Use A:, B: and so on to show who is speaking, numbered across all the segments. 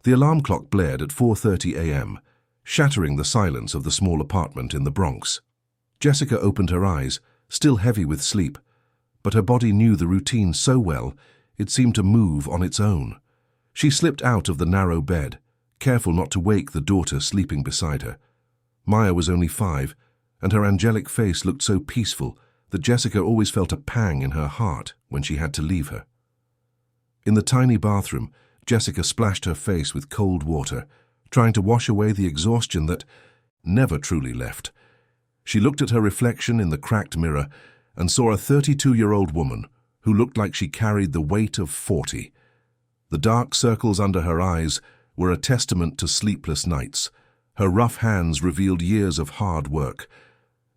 A: The alarm clock blared at 4:30 a.m., shattering the silence of the small apartment in the Bronx. Jessica opened her eyes, still heavy with sleep, but her body knew the routine so well it seemed to move on its own. She slipped out of the narrow bed, careful not to wake the daughter sleeping beside her. Maya was only 5, and her angelic face looked so peaceful that Jessica always felt a pang in her heart when she had to leave her. In the tiny bathroom, Jessica splashed her face with cold water, trying to wash away the exhaustion that never truly left. She looked at her reflection in the cracked mirror and saw a 32-year-old woman who looked like she carried the weight of 40. The dark circles under her eyes were a testament to sleepless nights. Her rough hands revealed years of hard work,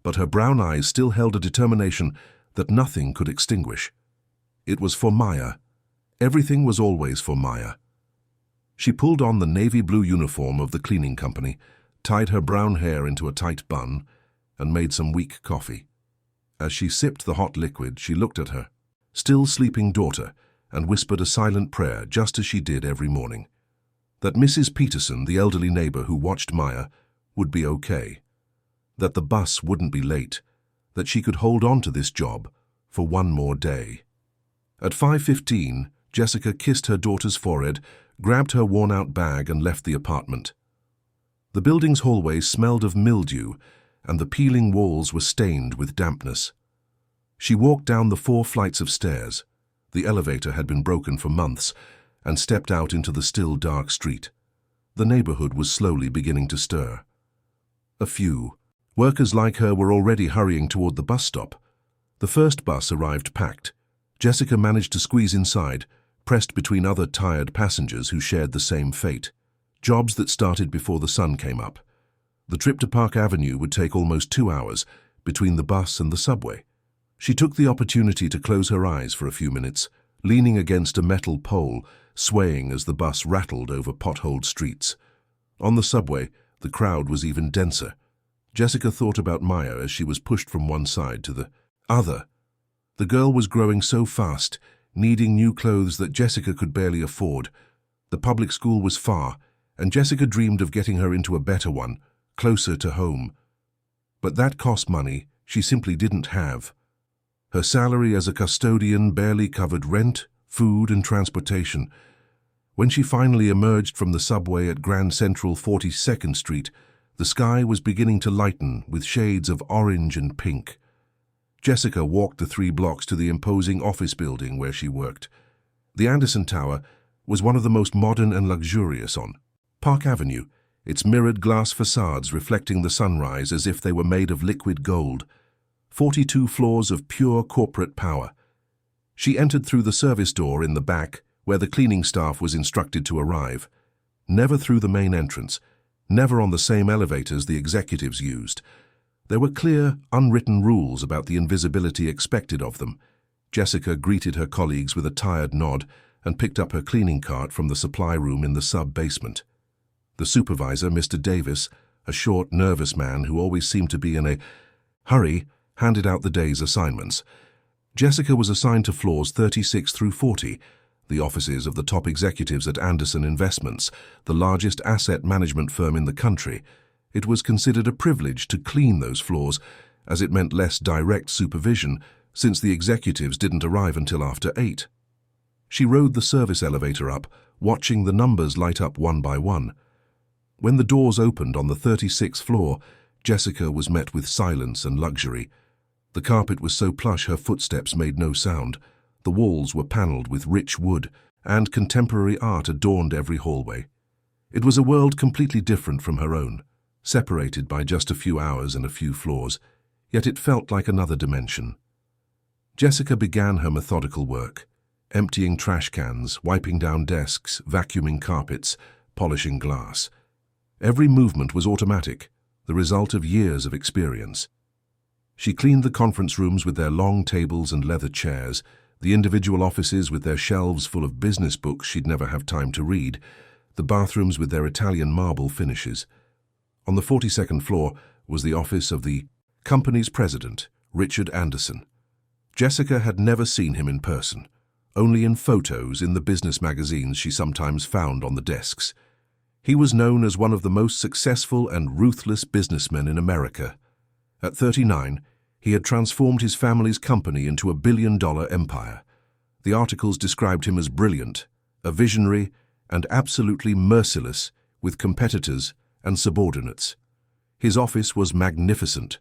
A: but her brown eyes still held a determination that nothing could extinguish. It was for Maya. Everything was always for Maya. She pulled on the navy blue uniform of the cleaning company, tied her brown hair into a tight bun, and made some weak coffee. As she sipped the hot liquid, she looked at her still sleeping daughter and whispered a silent prayer just as she did every morning. That Mrs. Peterson, the elderly neighbor who watched Maya, would be okay. That the bus wouldn't be late. That she could hold on to this job for one more day. At 5:15, Jessica kissed her daughter's forehead, grabbed her worn-out bag and left the apartment. The building's hallway smelled of mildew, and the peeling walls were stained with dampness. She walked down the 4 flights of stairs. The elevator had been broken for months, and stepped out into the still dark street. The neighborhood was slowly beginning to stir. A few workers like her were already hurrying toward the bus stop. The first bus arrived packed. Jessica managed to squeeze inside, pressed between other tired passengers who shared the same fate. Jobs that started before the sun came up. The trip to Park Avenue would take almost 2 hours between the bus and the subway. She took the opportunity to close her eyes for a few minutes, leaning against a metal pole, swaying as the bus rattled over potholed streets. On the subway, the crowd was even denser. Jessica thought about Maya as she was pushed from one side to the other. The girl was growing so fast, needing new clothes that Jessica could barely afford. The public school was far, and Jessica dreamed of getting her into a better one, closer to home. But that cost money she simply didn't have. Her salary as a custodian barely covered rent, food, and transportation. When she finally emerged from the subway at Grand Central 42nd Street, the sky was beginning to lighten with shades of orange and pink. Jessica walked the 3 blocks to the imposing office building where she worked. The Anderson Tower was one of the most modern and luxurious on Park Avenue, its mirrored glass facades reflecting the sunrise as if they were made of liquid gold. 42 floors of pure corporate power. She entered through the service door in the back, where the cleaning staff was instructed to arrive. Never through the main entrance, never on the same elevators the executives used. There were clear, unwritten rules about the invisibility expected of them. Jessica greeted her colleagues with a tired nod and picked up her cleaning cart from the supply room in the sub-basement. The supervisor, Mr. Davis, a short, nervous man who always seemed to be in a hurry, handed out the day's assignments. Jessica was assigned to floors 36 through 40, the offices of the top executives at Anderson Investments, the largest asset management firm in the country. It was considered a privilege to clean those floors, as it meant less direct supervision, since the executives didn't arrive until after 8. She rode the service elevator up, watching the numbers light up one by one. When the doors opened on the 36th floor, Jessica was met with silence and luxury. The carpet was so plush her footsteps made no sound. The walls were paneled with rich wood, and contemporary art adorned every hallway. It was a world completely different from her own, separated by just a few hours and a few floors, yet it felt like another dimension. Jessica began her methodical work, emptying trash cans, wiping down desks, vacuuming carpets, polishing glass. Every movement was automatic, the result of years of experience. She cleaned the conference rooms with their long tables and leather chairs, the individual offices with their shelves full of business books she'd never have time to read, the bathrooms with their Italian marble finishes. On the 42nd floor was the office of the company's president, Richard Anderson. Jessica had never seen him in person, only in photos in the business magazines she sometimes found on the desks. He was known as one of the most successful and ruthless businessmen in America. At 39, he had transformed his family's company into a billion-dollar empire. The articles described him as brilliant, a visionary, and absolutely merciless with competitors and subordinates. His office was magnificent.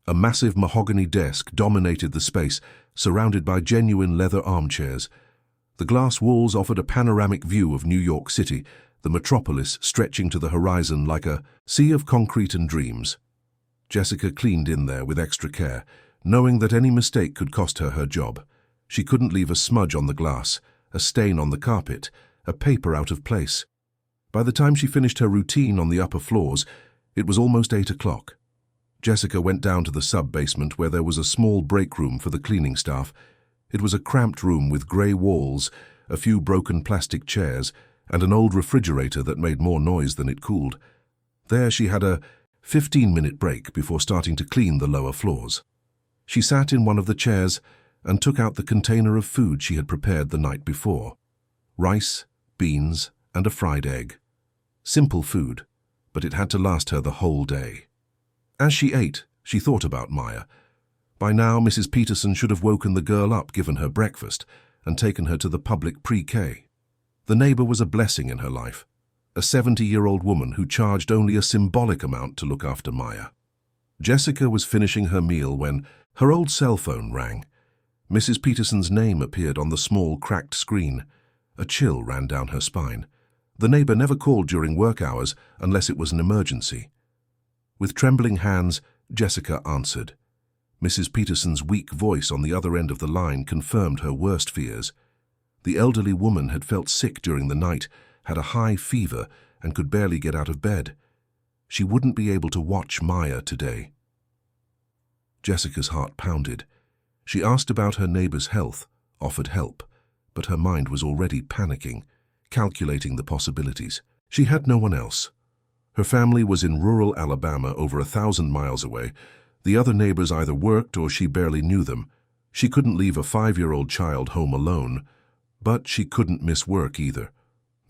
A: A massive mahogany desk dominated the space, surrounded by genuine leather armchairs. The glass walls offered a panoramic view of New York City, the metropolis stretching to the horizon like a sea of concrete and dreams. Jessica cleaned in there with extra care, knowing that any mistake could cost her her job. She couldn't leave a smudge on the glass, a stain on the carpet, a paper out of place. By the time she finished her routine on the upper floors, it was almost 8 o'clock. Jessica went down to the sub-basement where there was a small break room for the cleaning staff. It was a cramped room with grey walls, a few broken plastic chairs, and an old refrigerator that made more noise than it cooled. There she had a 15-minute break before starting to clean the lower floors. She sat in one of the chairs and took out the container of food she had prepared the night before. Rice, beans, and a fried egg. Simple food, but it had to last her the whole day. As she ate, she thought about Maya. By now, Mrs. Peterson should have woken the girl up, given her breakfast, and taken her to the public pre-K. The neighbor was a blessing in her life, a 70-year-old woman who charged only a symbolic amount to look after Maya. Jessica was finishing her meal when her old cell phone rang. Mrs. Peterson's name appeared on the small, cracked screen. A chill ran down her spine. The neighbor never called during work hours unless it was an emergency. With trembling hands, Jessica answered. Mrs. Peterson's weak voice on the other end of the line confirmed her worst fears. The elderly woman had felt sick during the night, had a high fever, and could barely get out of bed. She wouldn't be able to watch Maya today. Jessica's heart pounded. She asked about her neighbor's health, offered help, but her mind was already panicking, calculating the possibilities. She had no one else. Her family was in rural Alabama, over 1,000 miles away. The other neighbors either worked or she barely knew them. She couldn't leave a 5-year-old child home alone, but she couldn't miss work either.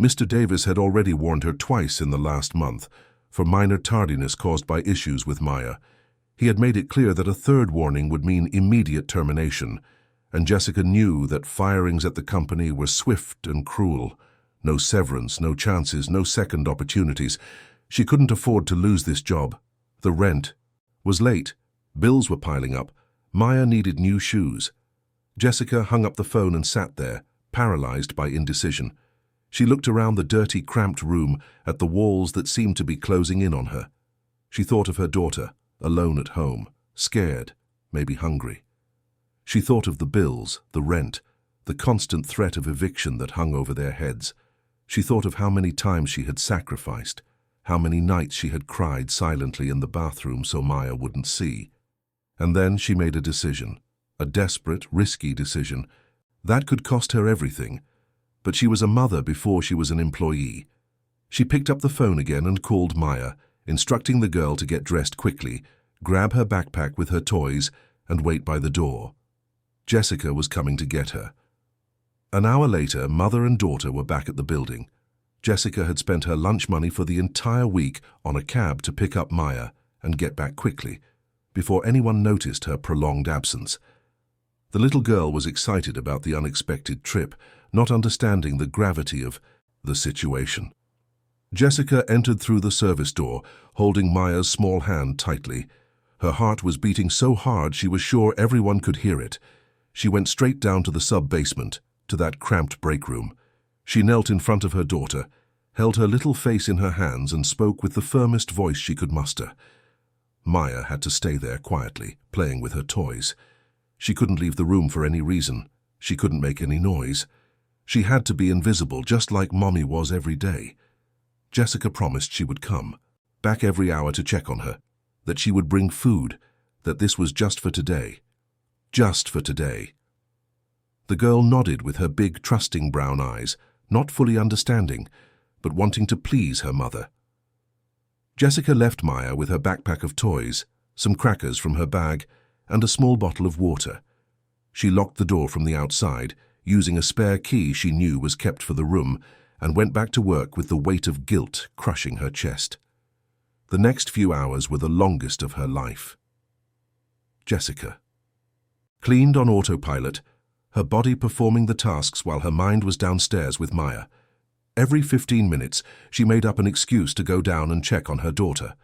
A: Mr. Davis had already warned her twice in the last month for minor tardiness caused by issues with Maya. He had made it clear that a third warning would mean immediate termination, and Jessica knew that firings at the company were swift and cruel. No severance, no chances, no second opportunities. She couldn't afford to lose this job. The rent was late. Bills were piling up. Maya needed new shoes. Jessica hung up the phone and sat there, paralyzed by indecision. She looked around the dirty, cramped room at the walls that seemed to be closing in on her. She thought of her daughter, alone at home, scared, maybe hungry. She thought of the bills, the rent, the constant threat of eviction that hung over their heads. She thought of how many times she had sacrificed, how many nights she had cried silently in the bathroom so Maya wouldn't see. And then she made a decision, a desperate, risky decision. That could cost her everything, but she was a mother before she was an employee. She picked up the phone again and called Maya, instructing the girl to get dressed quickly, grab her backpack with her toys, and wait by the door. Jessica was coming to get her. An hour later, mother and daughter were back at the building. Jessica had spent her lunch money for the entire week on a cab to pick up Maya and get back quickly, before anyone noticed her prolonged absence. The little girl was excited about the unexpected trip, not understanding the gravity of the situation. Jessica entered through the service door, holding Maya's small hand tightly. Her heart was beating so hard she was sure everyone could hear it. She went straight down to the sub-basement, to that cramped break room. She knelt in front of her daughter, held her little face in her hands, and spoke with the firmest voice she could muster. Maya had to stay there quietly, playing with her toys. She couldn't leave the room for any reason. She couldn't make any noise. She had to be invisible, just like Mommy was every day. Jessica promised she would come, back every hour to check on her, that she would bring food, that this was just for today. Just for today. The girl nodded with her big, trusting brown eyes, not fully understanding, but wanting to please her mother. Jessica left Maya with her backpack of toys, some crackers from her bag, and a small bottle of water. She locked the door from the outside, using a spare key she knew was kept for the room, and went back to work with the weight of guilt crushing her chest. The next few hours were the longest of her life. Jessica. Cleaned on autopilot, her body performing the tasks while her mind was downstairs with Maya. Every 15 minutes, she made up an excuse to go down and check on her daughter.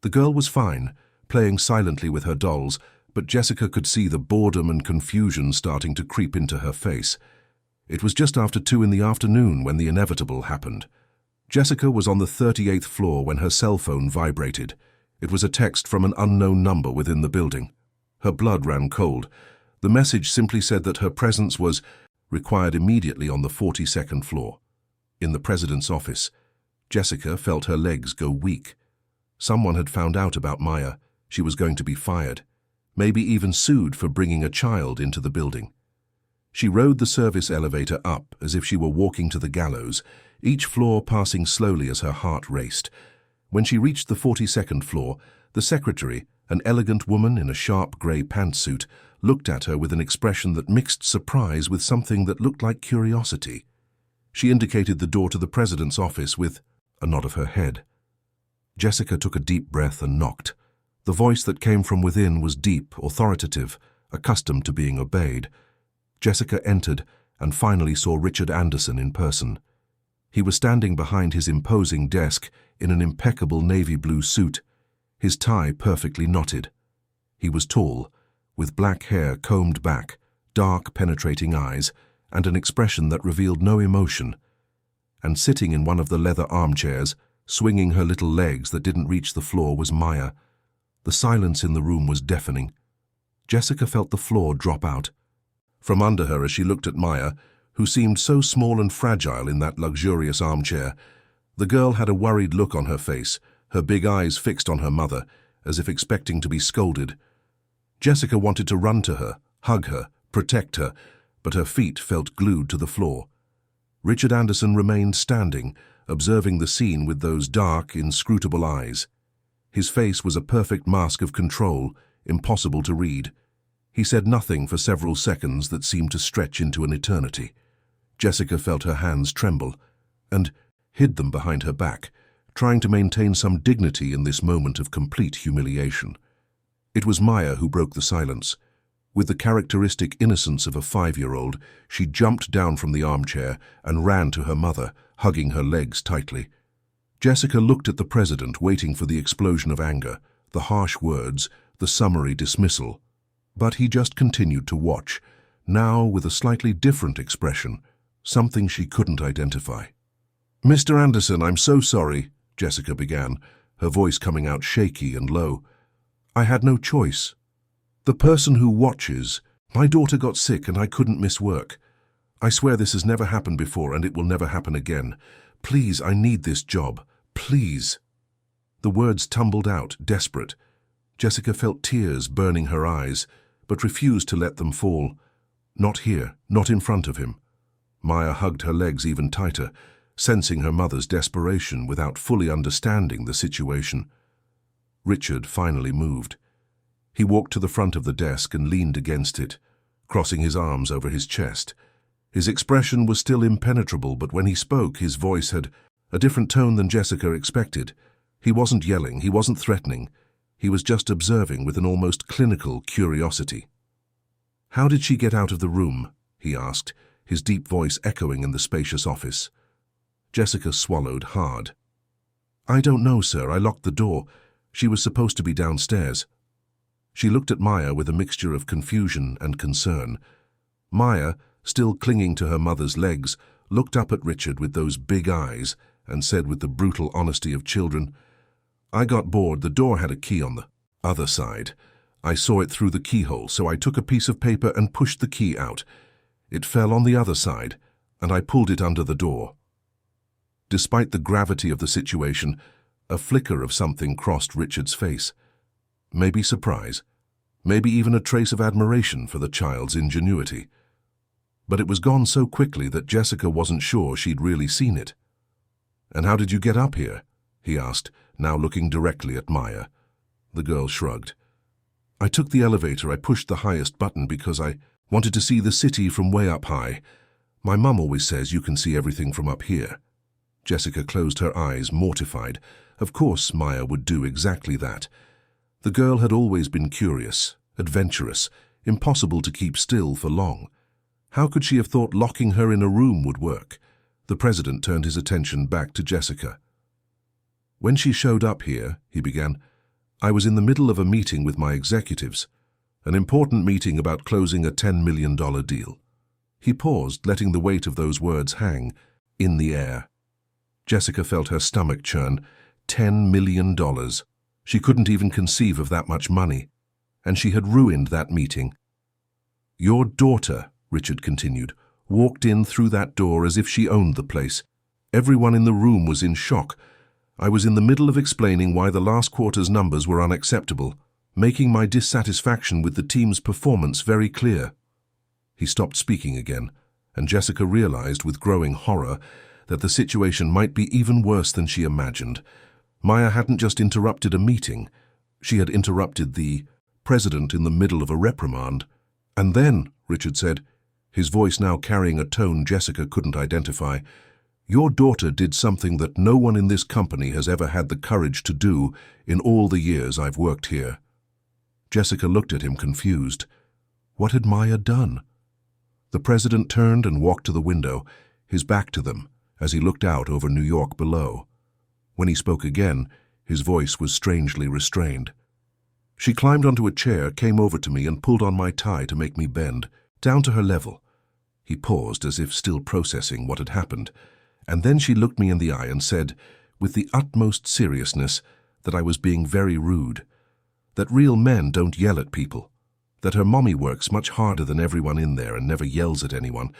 A: The girl was fine, playing silently with her dolls, but Jessica could see the boredom and confusion starting to creep into her face. It was just after 2 in the afternoon when the inevitable happened. Jessica was on the 38th floor when her cell phone vibrated. It was a text from an unknown number within the building. Her blood ran cold. The message simply said that her presence was required immediately on the 42nd floor. In the president's office, Jessica felt her legs go weak. Someone had found out about Maya. She was going to be fired, maybe even sued for bringing a child into the building. She rode the service elevator up as if she were walking to the gallows, each floor passing slowly as her heart raced. When she reached the 42nd floor, the secretary, an elegant woman in a sharp grey pantsuit, looked at her with an expression that mixed surprise with something that looked like curiosity. She indicated the door to the president's office with a nod of her head. Jessica took a deep breath and knocked. The voice that came from within was deep, authoritative, accustomed to being obeyed. Jessica entered and finally saw Richard Anderson in person. He was standing behind his imposing desk in an impeccable navy blue suit, his tie perfectly knotted. He was tall, with black hair combed back, dark penetrating eyes, and an expression that revealed no emotion. And sitting in one of the leather armchairs, swinging her little legs that didn't reach the floor, was Maya. The silence in the room was deafening. Jessica felt the floor drop out from under her as she looked at Maya, who seemed so small and fragile in that luxurious armchair. The girl had a worried look on her face, her big eyes fixed on her mother, as if expecting to be scolded. Jessica wanted to run to her, hug her, protect her, but her feet felt glued to the floor. Richard Anderson remained standing, observing the scene with those dark, inscrutable eyes. His face was a perfect mask of control, impossible to read. He said nothing for several seconds that seemed to stretch into an eternity. Jessica felt her hands tremble, and hid them behind her back, trying to maintain some dignity in this moment of complete humiliation. It was Maya who broke the silence. With the characteristic innocence of a 5-year-old, she jumped down from the armchair and ran to her mother, hugging her legs tightly. Jessica looked at the president, waiting for the explosion of anger, the harsh words, the summary dismissal. But he just continued to watch, now with a slightly different expression, something she couldn't identify. "Mr. Anderson, I'm so sorry," Jessica began, her voice coming out shaky and low. "I had no choice. The person who watches, my daughter got sick and I couldn't miss work. I swear this has never happened before and it will never happen again. Please, I need this job. Please." The words tumbled out, desperate. Jessica felt tears burning her eyes, but refused to let them fall. Not here, not in front of him. Maya hugged her legs even tighter, sensing her mother's desperation without fully understanding the situation. Richard finally moved. He walked to the front of the desk and leaned against it, crossing his arms over his chest. His expression was still impenetrable, but when he spoke, his voice had a different tone than Jessica expected. He wasn't yelling, he wasn't threatening. He was just observing with an almost clinical curiosity. "How did she get out of the room?" he asked, his deep voice echoing in the spacious office. Jessica swallowed hard. "I don't know, sir. I locked the door. She was supposed to be downstairs." She looked at Maya with a mixture of confusion and concern. Maya, still clinging to her mother's legs, looked up at Richard with those big eyes and said with the brutal honesty of children, "I got bored. The door had a key on the other side. I saw it through the keyhole, so I took a piece of paper and pushed the key out. It fell on the other side, and I pulled it under the door." Despite the gravity of the situation, a flicker of something crossed Richard's face. Maybe surprise, maybe even a trace of admiration for the child's ingenuity. But it was gone so quickly that Jessica wasn't sure she'd really seen it. "And how did you get up here?" he asked, now looking directly at Maya. The girl shrugged. "I took the elevator. I pushed the highest button because I wanted to see the city from way up high. My mum always says you can see everything from up here." Jessica closed her eyes, mortified. Of course Maya would do exactly that. The girl had always been curious, adventurous, impossible to keep still for long. How could she have thought locking her in a room would work? The president turned his attention back to Jessica. "When she showed up here," he began, "I was in the middle of a meeting with my executives, an important meeting about closing a $10 million deal." He paused, letting the weight of those words hang in the air. Jessica felt her stomach churn. $10 million. She couldn't even conceive of that much money, and she had ruined that meeting. "Your daughter," Richard continued, "walked in through that door as if she owned the place. Everyone in the room was in shock. I was in the middle of explaining why the last quarter's numbers were unacceptable, making my dissatisfaction with the team's performance very clear." He stopped speaking again, and Jessica realized with growing horror that the situation might be even worse than she imagined. Maya hadn't just interrupted a meeting, she had interrupted the president in the middle of a reprimand. "And then," Richard said, his voice now carrying a tone Jessica couldn't identify, "your daughter did something that no one in this company has ever had the courage to do in all the years I've worked here." Jessica looked at him confused. What had Maya done? The president turned and walked to the window, his back to them, as he looked out over New York below. When he spoke again, his voice was strangely restrained. "She climbed onto a chair, came over to me and pulled on my tie to make me bend, down to her level." He paused as if still processing what had happened, and then she looked me in the eye and said, with the utmost seriousness, that I was being very rude, that real men don't yell at people, that her mommy works much harder than everyone in there and never yells at anyone.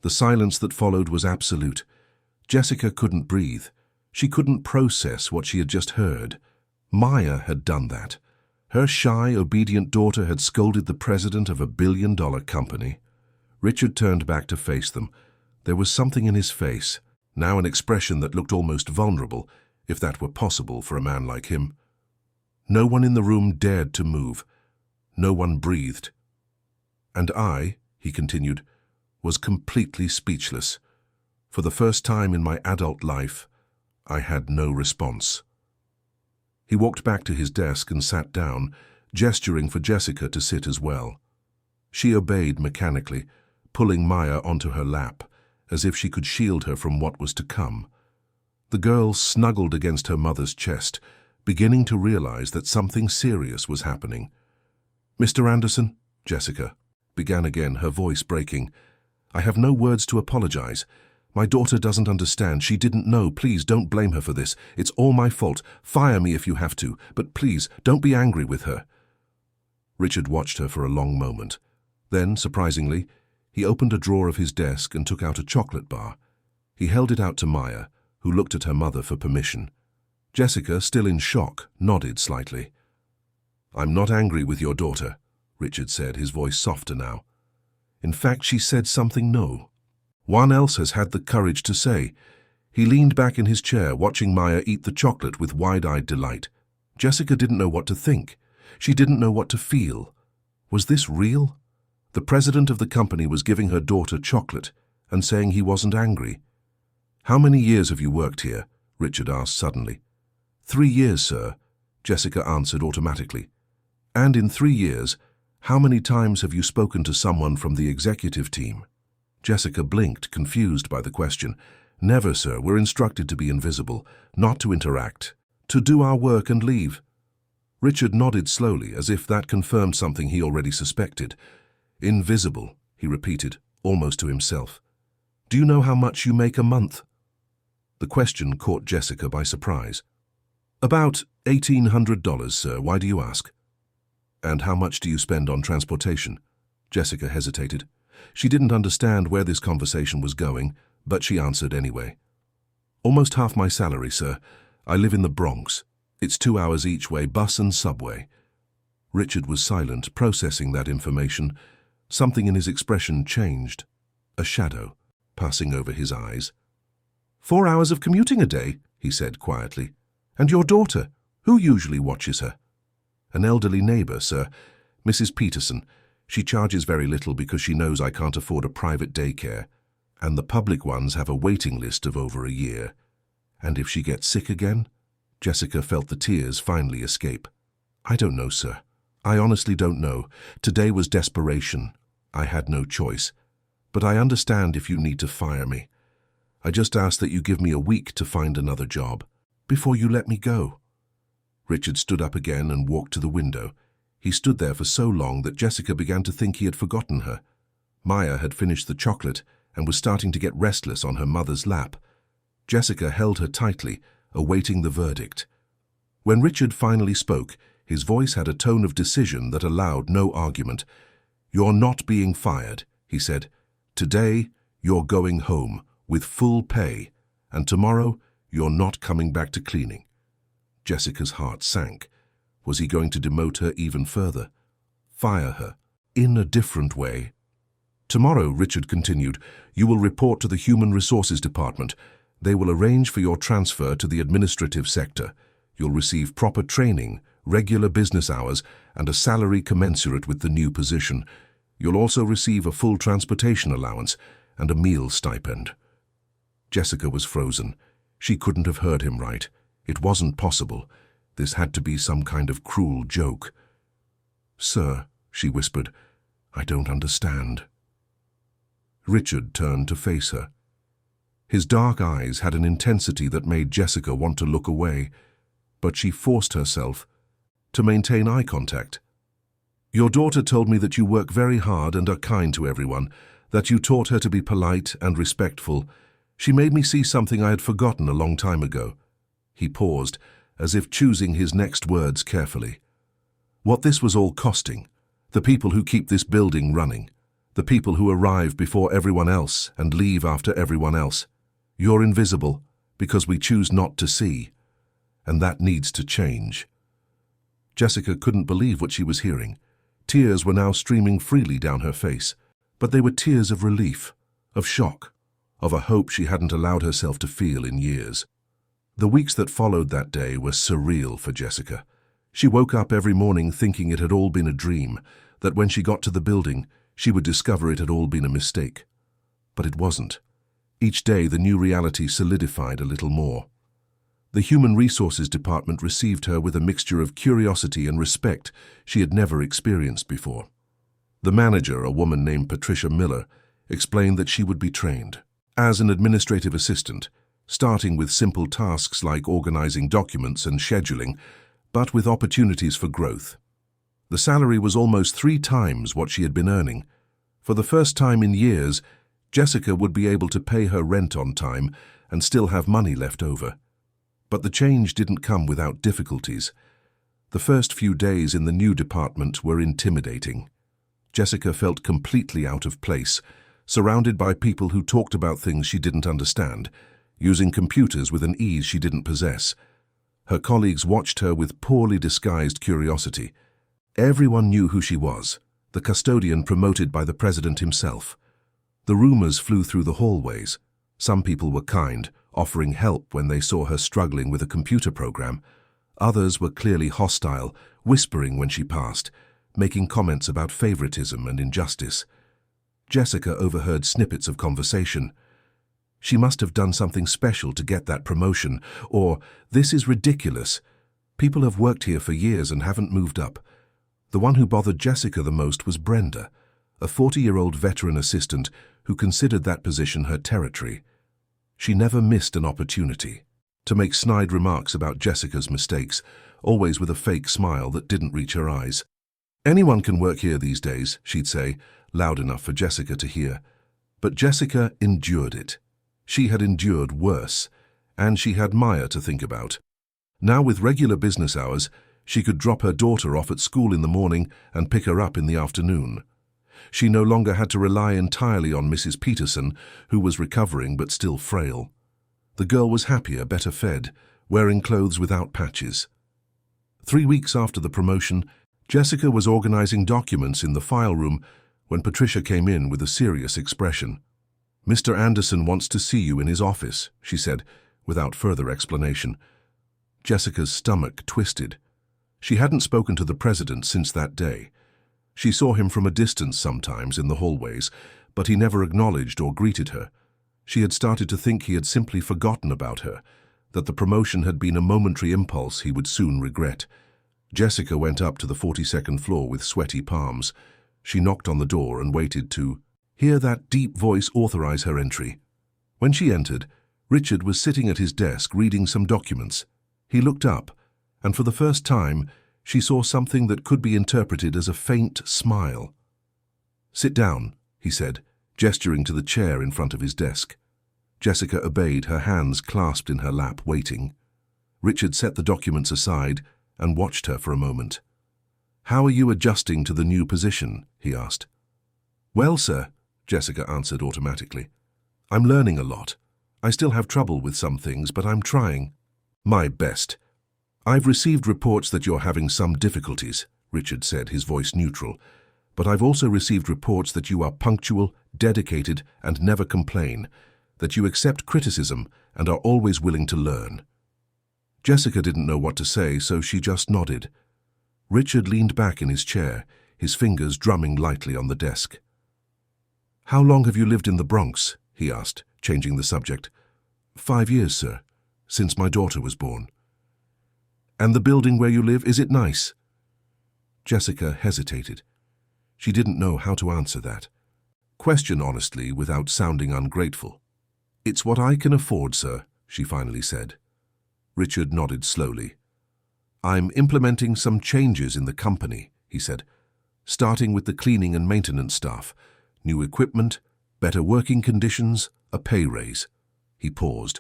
A: The silence that followed was absolute. Jessica couldn't breathe. She couldn't process what she had just heard. Maya had done that. Her shy, obedient daughter had scolded the president of a billion-dollar company. Richard turned back to face them. There was something in his face, now an expression that looked almost vulnerable, if that were possible for a man like him. No one in the room dared to move. No one breathed. "And I," he continued, "was completely speechless. For the first time in my adult life, I had no response." He walked back to his desk and sat down, gesturing for Jessica to sit as well. She obeyed mechanically, pulling Maya onto her lap, as if she could shield her from what was to come. The girl snuggled against her mother's chest, beginning to realize that something serious was happening. "Mr. Anderson," Jessica began again, her voice breaking, "I have no words to apologize. My daughter doesn't understand. She didn't know. Please don't blame her for this. It's all my fault. Fire me if you have to, but please don't be angry with her." Richard watched her for a long moment. Then, surprisingly, he opened a drawer of his desk and took out a chocolate bar. He held it out to Maya, who looked at her mother for permission. Jessica, still in shock, nodded slightly. "I'm not angry with your daughter," Richard said, his voice softer now. "In fact, she said something no one else has had the courage to say." He leaned back in his chair, watching Maya eat the chocolate with wide-eyed delight. Jessica didn't know what to think. She didn't know what to feel. Was this real? The president of the company was giving her daughter chocolate and saying he wasn't angry. "How many years have you worked here?" Richard asked suddenly. 3 years, sir," Jessica answered automatically. "And in 3 years, how many times have you spoken to someone from the executive team?" Jessica blinked, confused by the question. "Never, sir. We're instructed to be invisible, not to interact, to do our work and leave." Richard nodded slowly, as if that confirmed something he already suspected. "Invisible," he repeated, almost to himself. "Do you know how much you make a month?" The question caught Jessica by surprise. "About $1,800, sir. Why do you ask?" "And how much do you spend on transportation?" Jessica hesitated. She didn't understand where this conversation was going, but she answered anyway. "Almost half my salary, sir. I live in the Bronx. It's 2 hours each way, bus and subway." Richard was silent, processing that information. Something in his expression changed. A shadow passing over his eyes. "4 hours of commuting a day," he said quietly. "And your daughter, who usually watches her?" "An elderly neighbor, sir. Mrs. Peterson. She charges very little because she knows I can't afford a private daycare, and the public ones have a waiting list of over a year." And if she gets sick again? Jessica felt the tears finally escape. I don't know, sir. I honestly don't know. Today was desperation. I had no choice. But I understand if you need to fire me. I just ask that you give me a week to find another job, before you let me go. Richard stood up again and walked to the window. He stood there for so long that Jessica began to think he had forgotten her. Maya had finished the chocolate and was starting to get restless on her mother's lap. Jessica held her tightly, awaiting the verdict. When Richard finally spoke, his voice had a tone of decision that allowed no argument. You're not being fired, he said. Today, you're going home with full pay, and tomorrow, you're not coming back to cleaning. Jessica's heart sank. Was he going to demote her even further? Fire her, in a different way? Tomorrow, Richard continued, you will report to the Human Resources Department. They will arrange for your transfer to the administrative sector. You'll receive proper training, regular business hours, and a salary commensurate with the new position. You'll also receive a full transportation allowance and a meal stipend. Jessica was frozen. She couldn't have heard him right. It wasn't possible. This had to be some kind of cruel joke. Sir, she whispered, I don't understand. Richard turned to face her. His dark eyes had an intensity that made Jessica want to look away, but she forced herself to maintain eye contact. Your daughter told me that you work very hard and are kind to everyone, that you taught her to be polite and respectful. She made me see something I had forgotten a long time ago. He paused, as if choosing his next words carefully. What this was all costing, the people who keep this building running, the people who arrive before everyone else and leave after everyone else. You're invisible because we choose not to see, and that needs to change. Jessica couldn't believe what she was hearing. Tears were now streaming freely down her face, but they were tears of relief, of shock, of a hope she hadn't allowed herself to feel in years. The weeks that followed that day were surreal for Jessica. She woke up every morning thinking it had all been a dream, that when she got to the building, she would discover it had all been a mistake. But it wasn't. Each day the new reality solidified a little more. The Human Resources Department received her with a mixture of curiosity and respect she had never experienced before. The manager, a woman named Patricia Miller, explained that she would be trained as an administrative assistant, starting with simple tasks like organizing documents and scheduling, but with opportunities for growth. The salary was almost 3 times what she had been earning. For the first time in years, Jessica would be able to pay her rent on time and still have money left over. But the change didn't come without difficulties. The first few days in the new department were intimidating. Jessica felt completely out of place, surrounded by people who talked about things she didn't understand, using computers with an ease she didn't possess. Her colleagues watched her with poorly disguised curiosity. Everyone knew who she was, the custodian promoted by the president himself. The rumors flew through the hallways. Some people were kind, offering help when they saw her struggling with a computer program. Others were clearly hostile, whispering when she passed, making comments about favoritism and injustice. Jessica overheard snippets of conversation. She must have done something special to get that promotion, or this is ridiculous. People have worked here for years and haven't moved up. The one who bothered Jessica the most was Brenda, a 40-year-old veteran assistant who considered that position her territory. She never missed an opportunity to make snide remarks about Jessica's mistakes, always with a fake smile that didn't reach her eyes. Anyone can work here these days, she'd say, loud enough for Jessica to hear. But Jessica endured it. She had endured worse, and she had Maya to think about. Now, with regular business hours, she could drop her daughter off at school in the morning and pick her up in the afternoon. She no longer had to rely entirely on Mrs. Peterson, who was recovering but still frail. The girl was happier, better fed, wearing clothes without patches. 3 weeks after the promotion, Jessica was organizing documents in the file room when Patricia came in with a serious expression. "Mr. Anderson wants to see you in his office," she said, without further explanation. Jessica's stomach twisted. She hadn't spoken to the president since that day. She saw him from a distance sometimes in the hallways, but he never acknowledged or greeted her. She had started to think he had simply forgotten about her, that the promotion had been a momentary impulse he would soon regret. Jessica went up to the 42nd floor with sweaty palms. She knocked on the door and waited to hear that deep voice authorize her entry. When she entered, Richard was sitting at his desk reading some documents. He looked up, and for the first time, she saw something that could be interpreted as a faint smile. "Sit down," he said, gesturing to the chair in front of his desk. Jessica obeyed, her hands clasped in her lap, waiting. Richard set the documents aside and watched her for a moment. "How are you adjusting to the new position?" he asked. "Well, sir," Jessica answered automatically. "I'm learning a lot. I still have trouble with some things, but I'm trying my best." "I've received reports that you're having some difficulties," Richard said, his voice neutral. "But I've also received reports that you are punctual, dedicated, and never complain, that you accept criticism and are always willing to learn." Jessica didn't know what to say, so she just nodded. Richard leaned back in his chair, his fingers drumming lightly on the desk. "How long have you lived in the Bronx?" he asked, changing the subject. "5 years, sir, since my daughter was born." "And the building where you live, is it nice?" Jessica hesitated. She didn't know how to answer that question honestly without sounding ungrateful. "It's what I can afford, sir," she finally said. Richard nodded slowly. "I'm implementing some changes in the company," he said, "starting with the cleaning and maintenance staff, new equipment, better working conditions, a pay raise." He paused.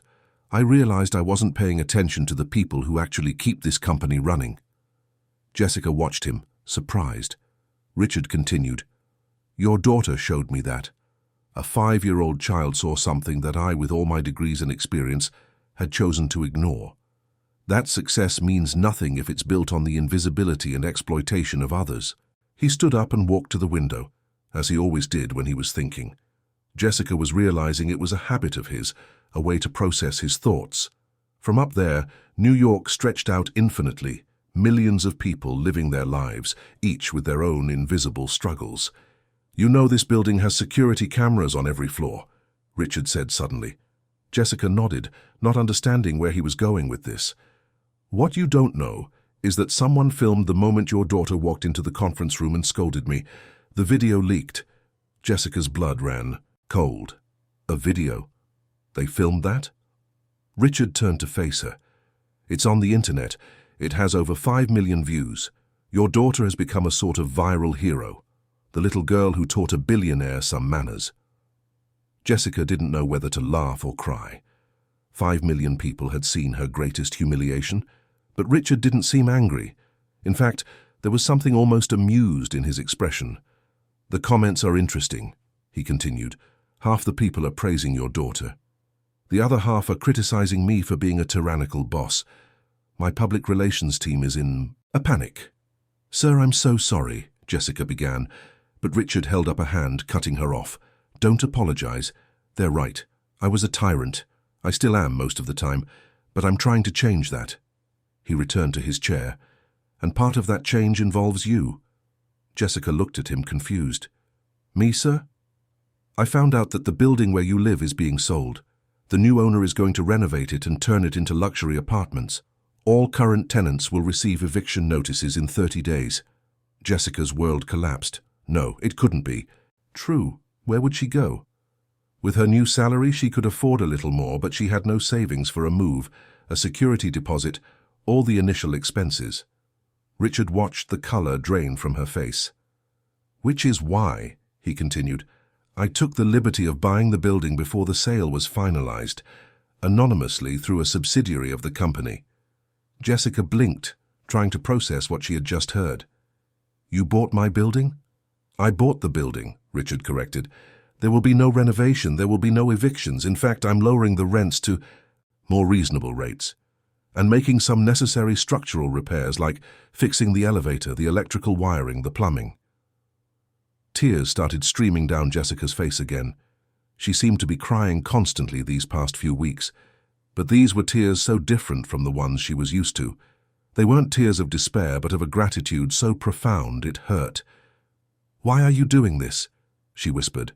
A: "I realized I wasn't paying attention to the people who actually keep this company running." Jessica watched him, surprised. Richard continued, "Your daughter showed me that. A 5-year-old child saw something that I, with all my degrees and experience, had chosen to ignore. That success means nothing if it's built on the invisibility and exploitation of others." He stood up and walked to the window, as he always did when he was thinking. Jessica was realizing it was a habit of his, a way to process his thoughts. From up there, New York stretched out infinitely, millions of people living their lives, each with their own invisible struggles. "You know this building has security cameras on every floor," Richard said suddenly. Jessica nodded, not understanding where he was going with this. "What you don't know is that someone filmed the moment your daughter walked into the conference room and scolded me. The video leaked." Jessica's blood ran cold. "A video? They filmed that?" Richard turned to face her. "It's on the internet. It has over 5 million views. Your daughter has become a sort of viral hero, the little girl who taught a billionaire some manners." Jessica didn't know whether to laugh or cry. 5 million people had seen her greatest humiliation, but Richard didn't seem angry. In fact, there was something almost amused in his expression. "The comments are interesting," he continued. "Half the people are praising your daughter. The other half are criticizing me for being a tyrannical boss. My public relations team is in a panic." "Sir, I'm so sorry," Jessica began, but Richard held up a hand, cutting her off. "Don't apologize. They're right. I was a tyrant. I still am most of the time, but I'm trying to change that." He returned to his chair. "And part of that change involves you." Jessica looked at him, confused. "Me, sir?" "I found out that the building where you live is being sold. The new owner is going to renovate it and turn it into luxury apartments. All current tenants will receive eviction notices in 30 days. Jessica's world collapsed. No, it couldn't be. True. Where would she go? With her new salary, she could afford a little more, but she had no savings for a move, a security deposit, all the initial expenses. Richard watched the color drain from her face. "Which is why," he continued, "I took the liberty of buying the building before the sale was finalized, anonymously through a subsidiary of the company." Jessica blinked, trying to process what she had just heard. "You bought my building?" "I bought the building," Richard corrected. "There will be no renovation, there will be no evictions. In fact, I'm lowering the rents to more reasonable rates and making some necessary structural repairs like fixing the elevator, the electrical wiring, the plumbing." Tears started streaming down Jessica's face again. She seemed to be crying constantly these past few weeks, but these were tears so different from the ones she was used to. They weren't tears of despair, but of a gratitude so profound it hurt. "Why are you doing this?" she whispered.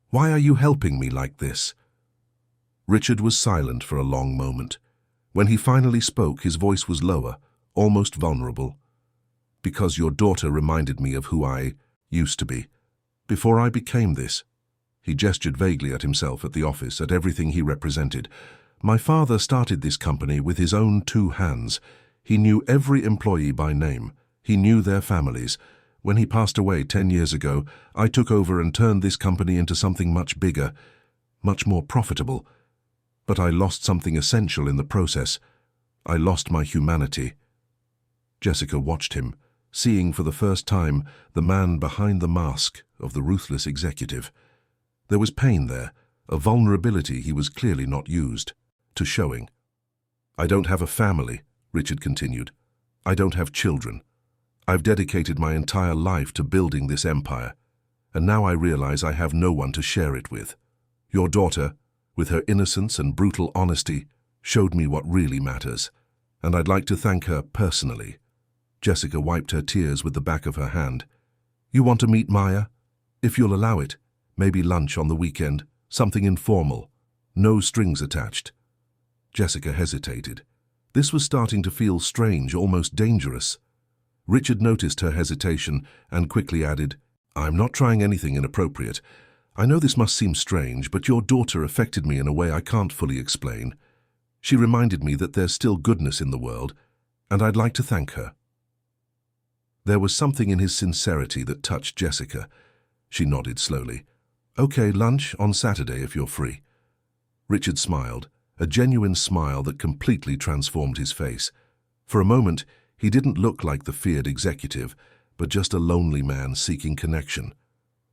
A: "Why are you helping me like this?" Richard was silent for a long moment. When he finally spoke, his voice was lower, almost vulnerable. "Because your daughter reminded me of who I used to be. Before I became this." He gestured vaguely at himself, at the office, at everything he represented. "My father started this company with his own 2 hands. He knew every employee by name. He knew their families. When he passed away 10 years ago, I took over and turned this company into something much bigger, much more profitable. But I lost something essential in the process. I lost my humanity." Jessica watched him, seeing for the first time the man behind the mask of the ruthless executive. There was pain there, a vulnerability he was clearly not used to showing. "I don't have a family," Richard continued. "I don't have children. I've dedicated my entire life to building this empire, and now I realize I have no one to share it with. Your daughter, with her innocence and brutal honesty, showed me what really matters, and I'd like to thank her personally." Jessica wiped her tears with the back of her hand. "You want to meet Maya? If you'll allow it, maybe lunch on the weekend, something informal, no strings attached." Jessica hesitated. This was starting to feel strange, almost dangerous. Richard noticed her hesitation and quickly added, "I'm not trying anything inappropriate. I know this must seem strange, but your daughter affected me in a way I can't fully explain. She reminded me that there's still goodness in the world, and I'd like to thank her." There was something in his sincerity that touched Jessica. She nodded slowly. "Okay, lunch on Saturday if you're free." Richard smiled, a genuine smile that completely transformed his face. For a moment, he didn't look like the feared executive, but just a lonely man seeking connection.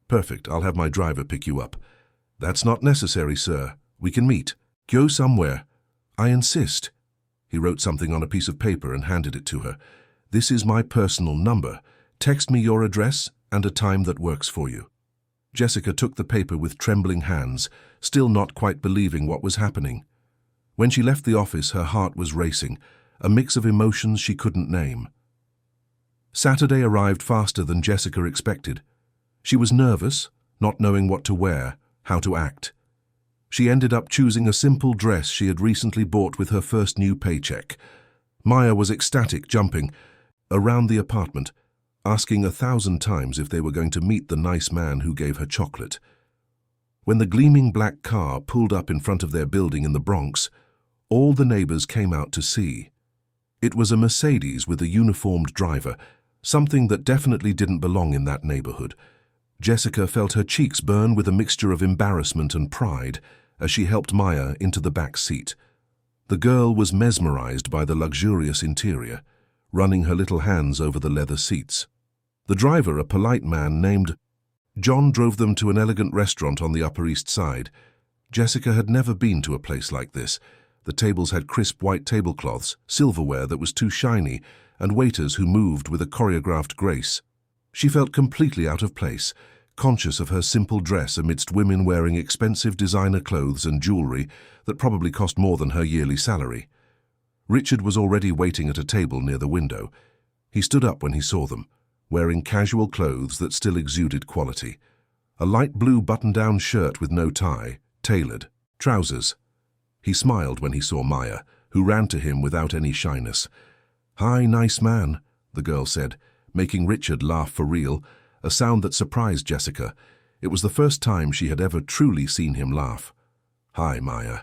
A: "Perfect, I'll have my driver pick you up." "That's not necessary, sir. We can meet. Go somewhere." "I insist." He wrote something on a piece of paper and handed it to her. "This is my personal number. Text me your address and a time that works for you." Jessica took the paper with trembling hands, still not quite believing what was happening. When she left the office, her heart was racing, a mix of emotions she couldn't name. Saturday arrived faster than Jessica expected. She was nervous, not knowing what to wear, how to act. She ended up choosing a simple dress she had recently bought with her first new paycheck. Maya was ecstatic, jumping around the apartment, asking 1,000 times if they were going to meet the nice man who gave her chocolate. When the gleaming black car pulled up in front of their building in the Bronx, all the neighbors came out to see. It was a Mercedes with a uniformed driver, something that definitely didn't belong in that neighborhood. Jessica felt her cheeks burn with a mixture of embarrassment and pride as she helped Maya into the back seat. The girl was mesmerized by the luxurious interior, running her little hands over the leather seats. The driver, a polite man named John, drove them to an elegant restaurant on the Upper East Side. Jessica had never been to a place like this. The tables had crisp white tablecloths, silverware that was too shiny, and waiters who moved with a choreographed grace. She felt completely out of place, conscious of her simple dress amidst women wearing expensive designer clothes and jewelry that probably cost more than her yearly salary. Richard was already waiting at a table near the window. He stood up when he saw them, wearing casual clothes that still exuded quality. A light blue button-down shirt with no tie, tailored, trousers. He smiled when he saw Maya, who ran to him without any shyness. "Hi, nice man," the girl said, making Richard laugh for real, a sound that surprised Jessica. It was the first time she had ever truly seen him laugh. "Hi, Maya.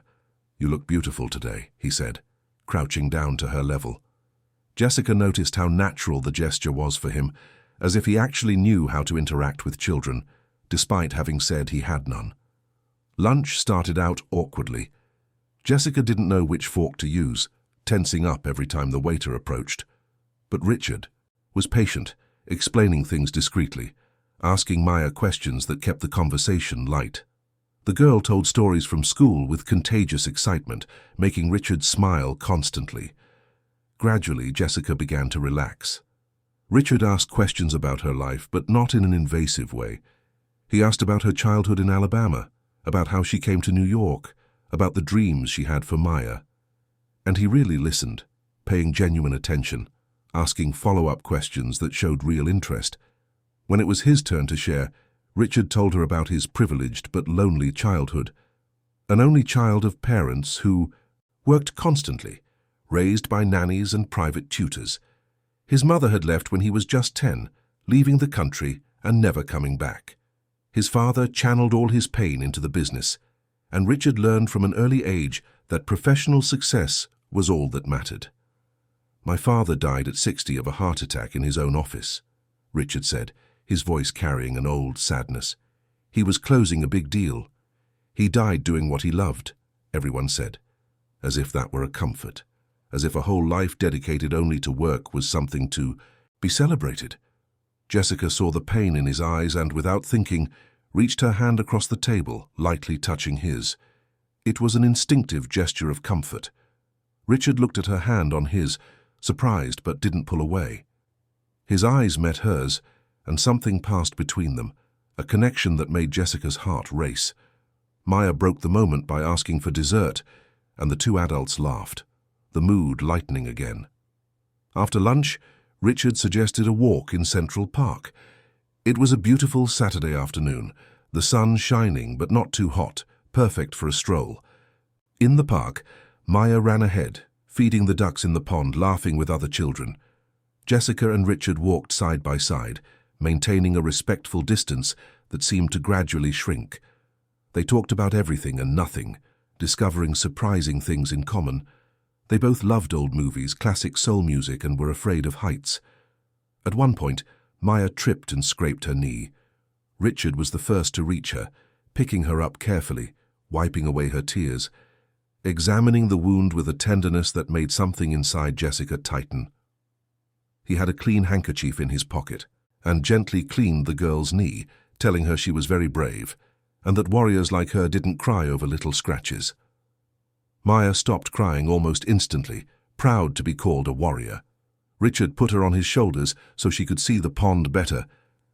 A: You look beautiful today," he said, crouching down to her level. Jessica noticed how natural the gesture was for him, as if he actually knew how to interact with children, despite having said he had none. Lunch started out awkwardly. Jessica didn't know which fork to use, tensing up every time the waiter approached. But Richard was patient, explaining things discreetly, asking Maya questions that kept the conversation light. The girl told stories from school with contagious excitement, making Richard smile constantly. Gradually, Jessica began to relax. Richard asked questions about her life, but not in an invasive way. He asked about her childhood in Alabama, about how she came to New York, about the dreams she had for Maya. And he really listened, paying genuine attention, asking follow-up questions that showed real interest. When it was his turn to share, Richard told her about his privileged but lonely childhood. An only child of parents who worked constantly, raised by nannies and private tutors. His mother had left when he was just 10, leaving the country and never coming back. His father channeled all his pain into the business, and Richard learned from an early age that professional success was all that mattered. "My father died at 60 of a heart attack in his own office," Richard said, his voice carrying an old sadness. "He was closing a big deal. He died doing what he loved," everyone said, as if that were a comfort, as if a whole life dedicated only to work was something to be celebrated. Jessica saw the pain in his eyes and, without thinking, reached her hand across the table, lightly touching his. It was an instinctive gesture of comfort. Richard looked at her hand on his, surprised but didn't pull away. His eyes met hers, and something passed between them, a connection that made Jessica's heart race. Maya broke the moment by asking for dessert, and the two adults laughed, the mood lightening again. After lunch, Richard suggested a walk in Central Park. It was a beautiful Saturday afternoon, the sun shining but not too hot, perfect for a stroll. In the park, Maya ran ahead, feeding the ducks in the pond, laughing with other children. Jessica and Richard walked side by side, maintaining a respectful distance that seemed to gradually shrink. They talked about everything and nothing, discovering surprising things in common. They both loved old movies, classic soul music, and were afraid of heights. At one point, Maya tripped and scraped her knee. Richard was the first to reach her, picking her up carefully, wiping away her tears, examining the wound with a tenderness that made something inside Jessica tighten. He had a clean handkerchief in his pocket and gently cleaned the girl's knee, telling her she was very brave, and that warriors like her didn't cry over little scratches. Maya stopped crying almost instantly, proud to be called a warrior. Richard put her on his shoulders so she could see the pond better,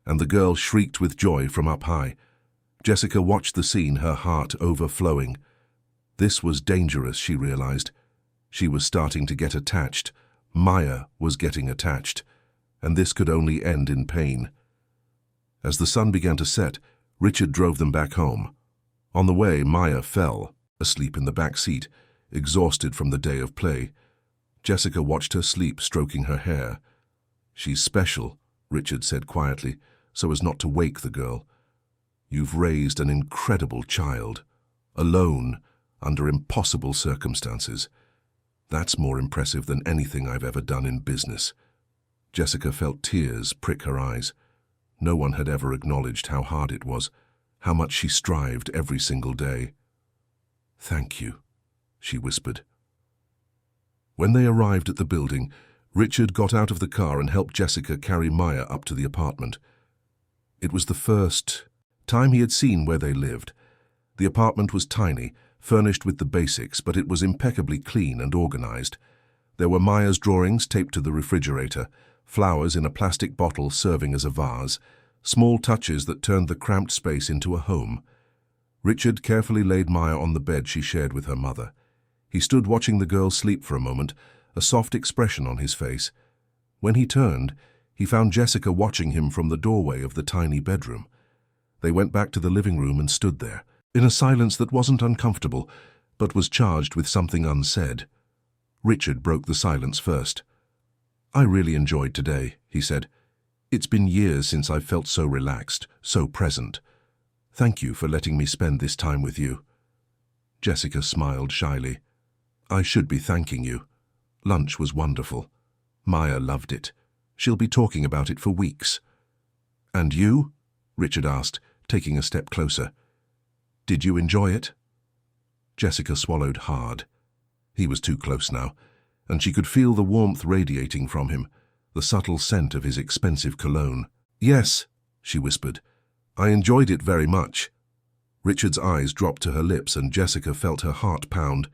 A: and the girl shrieked with joy from up high. Jessica watched the scene, her heart overflowing. This was dangerous, she realized. She was starting to get attached. Maya was getting attached, and this could only end in pain. As the sun began to set, Richard drove them back home. On the way, Maya fell, asleep in the back seat, exhausted from the day of play. Jessica watched her sleep, stroking her hair. "She's special," Richard said quietly, so as not to wake the girl. "You've raised an incredible child, alone, under impossible circumstances. That's more impressive than anything I've ever done in business." Jessica felt tears prick her eyes. No one had ever acknowledged how hard it was, how much she strived every single day. "Thank you," she whispered. When they arrived at the building, Richard got out of the car and helped Jessica carry Maya up to the apartment. It was the first time he had seen where they lived. The apartment was tiny, furnished with the basics, but it was impeccably clean and organized. There were Maya's drawings taped to the refrigerator, flowers in a plastic bottle serving as a vase, small touches that turned the cramped space into a home. Richard carefully laid Maya on the bed she shared with her mother. He stood watching the girl sleep for a moment, a soft expression on his face. When he turned, he found Jessica watching him from the doorway of the tiny bedroom. They went back to the living room and stood there, in a silence that wasn't uncomfortable, but was charged with something unsaid. Richard broke the silence first. "I really enjoyed today," he said. "It's been years since I've felt so relaxed, so present. Thank you for letting me spend this time with you." Jessica smiled shyly. "I should be thanking you. Lunch was wonderful. Maya loved it. She'll be talking about it for weeks." "And you?" Richard asked, taking a step closer. "Did you enjoy it?" Jessica swallowed hard. He was too close now, and she could feel the warmth radiating from him, the subtle scent of his expensive cologne. "Yes," she whispered. "I enjoyed it very much." Richard's eyes dropped to her lips, and Jessica felt her heart pound.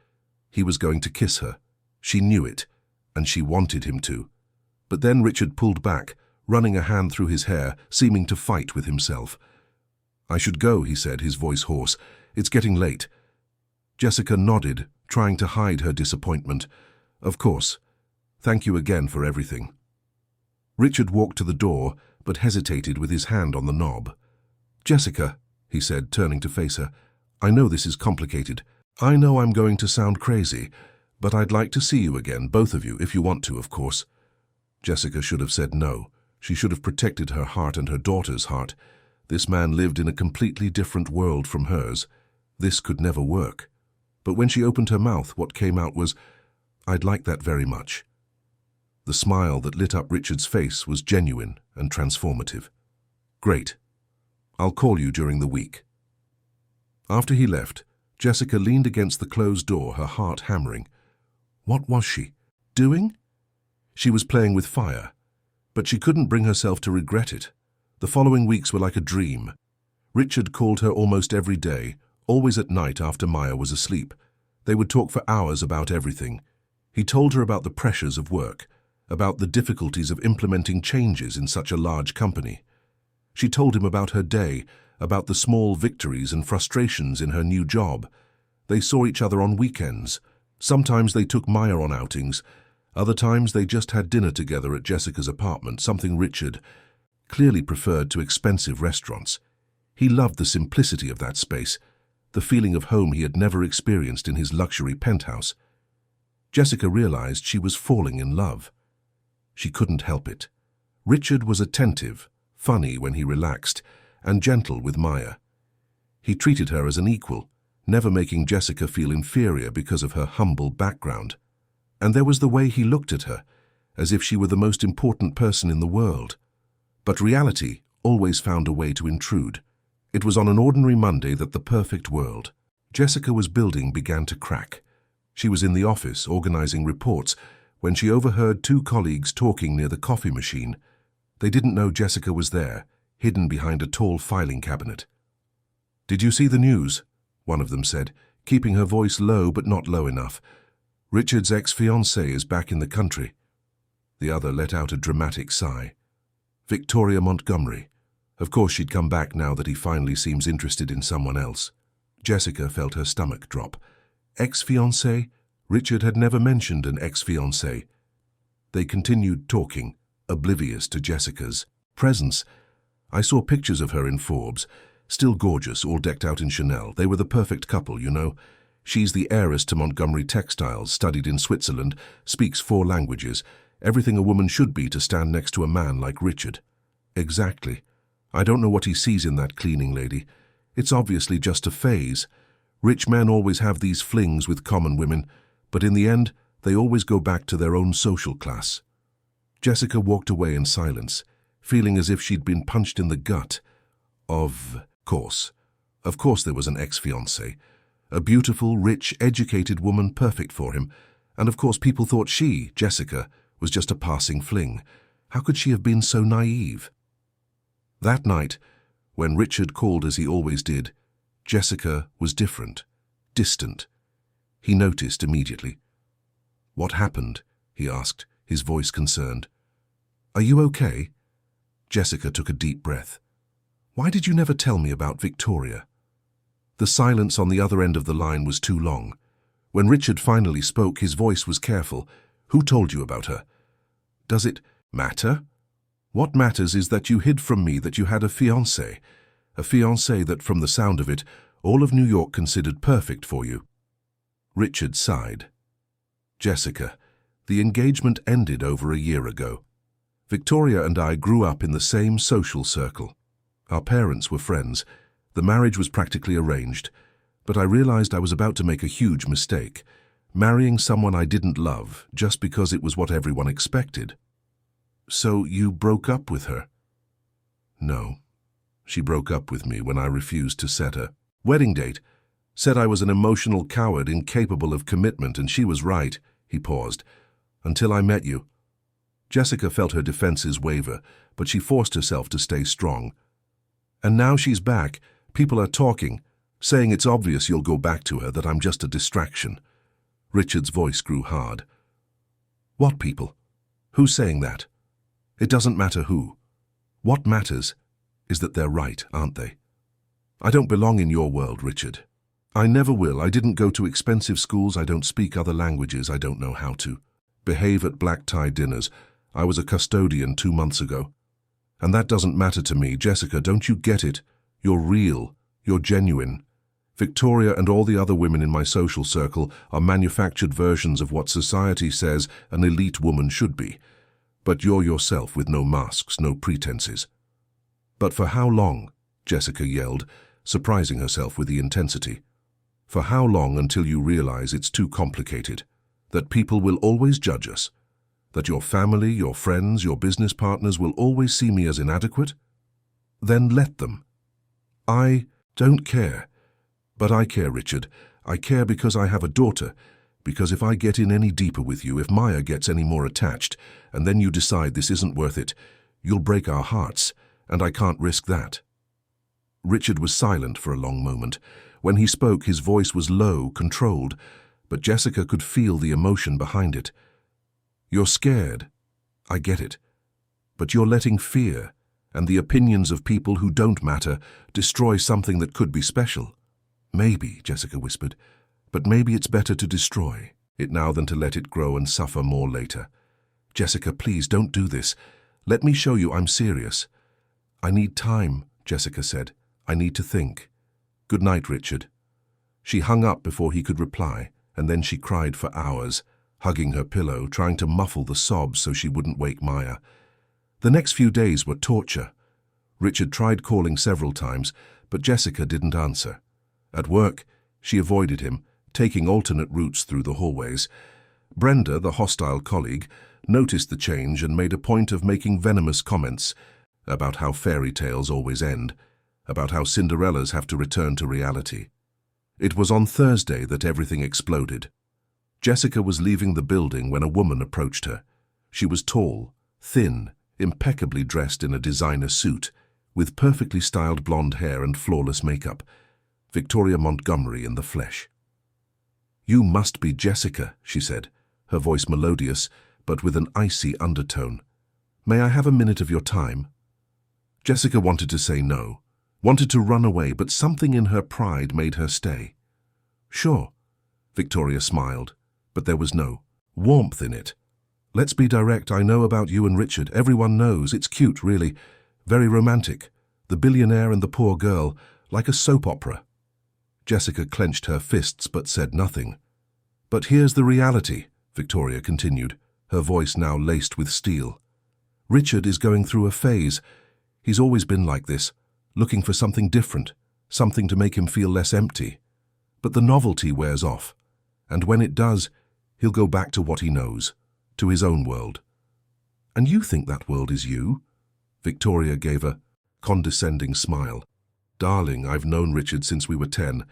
A: He was going to kiss her. She knew it, and she wanted him to. But then Richard pulled back, running a hand through his hair, seeming to fight with himself. "I should go," he said, his voice hoarse. "It's getting late." Jessica nodded, trying to hide her disappointment. "Of course. Thank you again for everything." Richard walked to the door, but hesitated with his hand on the knob. "Jessica," he said, turning to face her, "I know this is complicated. I know I'm going to sound crazy, But I'd like to see you again, both of you, if you want to, of course. Jessica should have said no. She should have protected her heart and her daughter's heart. This man lived in a completely different world from hers. This could never work. But when she opened her mouth, what came out was, "I'd like that very much." The smile that lit up Richard's face was genuine and transformative. "Great. I'll call you during the week." After he left, Jessica leaned against the closed door, her heart hammering. What was she doing? She was playing with fire, but she couldn't bring herself to regret it. The following weeks were like a dream. Richard called her almost every day, always at night after Maya was asleep. They would talk for hours about everything. He told her about the pressures of work, about the difficulties of implementing changes in such a large company. She told him about her day, about the small victories and frustrations in her new job. They saw each other on weekends. Sometimes they took Maya on outings. Other times they just had dinner together at Jessica's apartment, something Richard clearly preferred to expensive restaurants. He loved the simplicity of that space, the feeling of home he had never experienced in his luxury penthouse. Jessica realized she was falling in love. She couldn't help it. Richard was attentive, funny when he relaxed, and gentle with Maya. He treated her as an equal, never making Jessica feel inferior because of her humble background. And there was the way he looked at her, as if she were the most important person in the world. But reality always found a way to intrude. It was on an ordinary Monday that the perfect world Jessica was building began to crack. She was in the office organizing reports when she overheard two colleagues talking near the coffee machine. They didn't know Jessica was there, hidden behind a tall filing cabinet. "Did you see the news?" one of them said, keeping her voice low but not low enough. "Richard's ex-fiancée is back in the country." The other let out a dramatic sigh. Victoria Montgomery. Of course she'd come back now that he finally seems interested in someone else. Jessica felt her stomach drop. Ex-fiancée? Richard had never mentioned an ex-fiancée. They continued talking, oblivious to Jessica's presence. "I saw pictures of her in Forbes. Still gorgeous, all decked out in Chanel. They were the perfect couple, you know. She's the heiress to Montgomery Textiles, studied in Switzerland, speaks 4 languages. Everything a woman should be to stand next to a man like Richard." "Exactly. I don't know what he sees in that cleaning lady. It's obviously just a phase. Rich men always have these flings with common women, but in the end, they always go back to their own social class." Jessica walked away in silence, feeling as if she'd been punched in the gut. Of course there was an ex-fiancée. A beautiful, rich, educated woman perfect for him. And of course people thought she, Jessica, was just a passing fling. How could she have been so naive? That night, when Richard called as he always did, Jessica was different, distant. He noticed immediately. "What happened?" he asked, his voice concerned. "Are you okay?" Jessica took a deep breath. "Why did you never tell me about Victoria?" The silence on the other end of the line was too long. When Richard finally spoke, his voice was careful. "Who told you about her?" "Does it matter? What matters is that you hid from me that you had a fiancé that, from the sound of it, all of New York considered perfect for you." Richard sighed. "Jessica, the engagement ended over a year ago. Victoria and I grew up in the same social circle. Our parents were friends. The marriage was practically arranged, but I realized I was about to make a huge mistake, marrying someone I didn't love just because it was what everyone expected." "So you broke up with her?" "No. She broke up with me when I refused to set her wedding date. Said I was an emotional coward incapable of commitment, and she was right." He paused. "Until I met you." Jessica felt her defenses waver, but she forced herself to stay strong. "And now she's back. People are talking, saying it's obvious you'll go back to her, that I'm just a distraction." Richard's voice grew hard. "What people? Who's saying that?" "It doesn't matter who. What matters is that they're right, aren't they? I don't belong in your world, Richard. I never will. I didn't go to expensive schools. I don't speak other languages. I don't know how to behave at black-tie dinners. I was a custodian 2 months ago. And that doesn't matter to me. Jessica, don't you get it? You're real. You're genuine. Victoria and all the other women in my social circle are manufactured versions of what society says an elite woman should be. But you're yourself with no masks, no pretenses. But for how long? Jessica yelled, surprising herself with the intensity. For how long until you realize it's too complicated? That people will always judge us? That your family, your friends, your business partners will always see me as inadequate? Then let them. I don't care. But I care, Richard. I care because I have a daughter. Because if I get in any deeper with you, if Maya gets any more attached, and then you decide this isn't worth it, you'll break our hearts, and I can't risk that. Richard was silent for a long moment. When he spoke, his voice was low, controlled, but Jessica could feel the emotion behind it. You're scared. I get it. But you're letting fear and the opinions of people who don't matter destroy something that could be special. Maybe, Jessica whispered, but maybe it's better to destroy it now than to let it grow and suffer more later. Jessica, please don't do this. Let me show you I'm serious. I need time, Jessica said. I need to think. Good night, Richard. She hung up before he could reply, and then she cried for hours, hugging her pillow, trying to muffle the sobs so she wouldn't wake Maya. The next few days were torture. Richard tried calling several times, but Jessica didn't answer. At work, she avoided him, taking alternate routes through the hallways. Brenda, the hostile colleague, noticed the change and made a point of making venomous comments about how fairy tales always end, about how Cinderellas have to return to reality. It was on Thursday that everything exploded. Jessica was leaving the building when a woman approached her. She was tall, thin, impeccably dressed in a designer suit, with perfectly styled blonde hair and flawless makeup. Victoria Montgomery in the flesh. You must be Jessica, she said, her voice melodious, but with an icy undertone. May I have a minute of your time? Jessica wanted to say no, wanted to run away, but something in her pride made her stay. Sure, Victoria smiled, but there was no warmth in it. Let's be direct. I know about you and Richard. Everyone knows. It's cute, really. Very romantic. The billionaire and the poor girl, like a soap opera. Jessica clenched her fists but said nothing. But here's the reality, Victoria continued, her voice now laced with steel. Richard is going through a phase. He's always been like this, looking for something different, something to make him feel less empty. But the novelty wears off, and when it does, he'll go back to what he knows, to his own world. And you think that world is you? Victoria gave a condescending smile. Darling, I've known Richard since we were 10.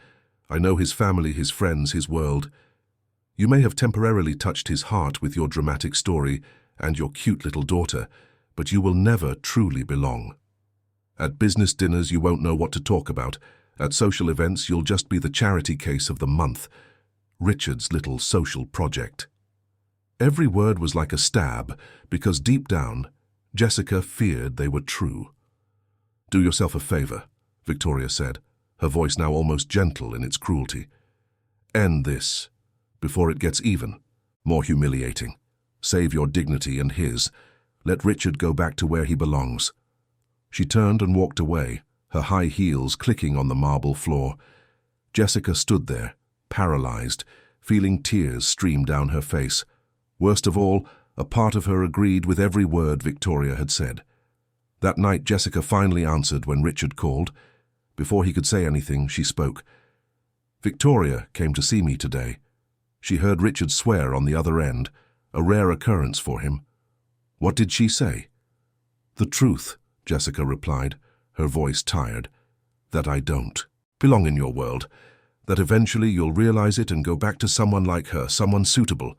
A: I know his family, his friends, his world. You may have temporarily touched his heart with your dramatic story and your cute little daughter, but you will never truly belong. At business dinners, you won't know what to talk about. At social events, you'll just be the charity case of the month, Richard's little social project. Every word was like a stab, because deep down, Jessica feared they were true. Do yourself a favor, Victoria said, her voice now almost gentle in its cruelty. End this, before it gets even more humiliating. Save your dignity and his. Let Richard go back to where he belongs. She turned and walked away, her high heels clicking on the marble floor. Jessica stood there, paralyzed, feeling tears stream down her face. Worst of all, a part of her agreed with every word Victoria had said. That night, Jessica finally answered when Richard called. Before he could say anything, she spoke. Victoria came to see me today. She heard Richard swear on the other end, a rare occurrence for him. What did she say? The truth, Jessica replied, her voice tired. That I don't belong in your world. That eventually you'll realize it and go back to someone like her, someone suitable.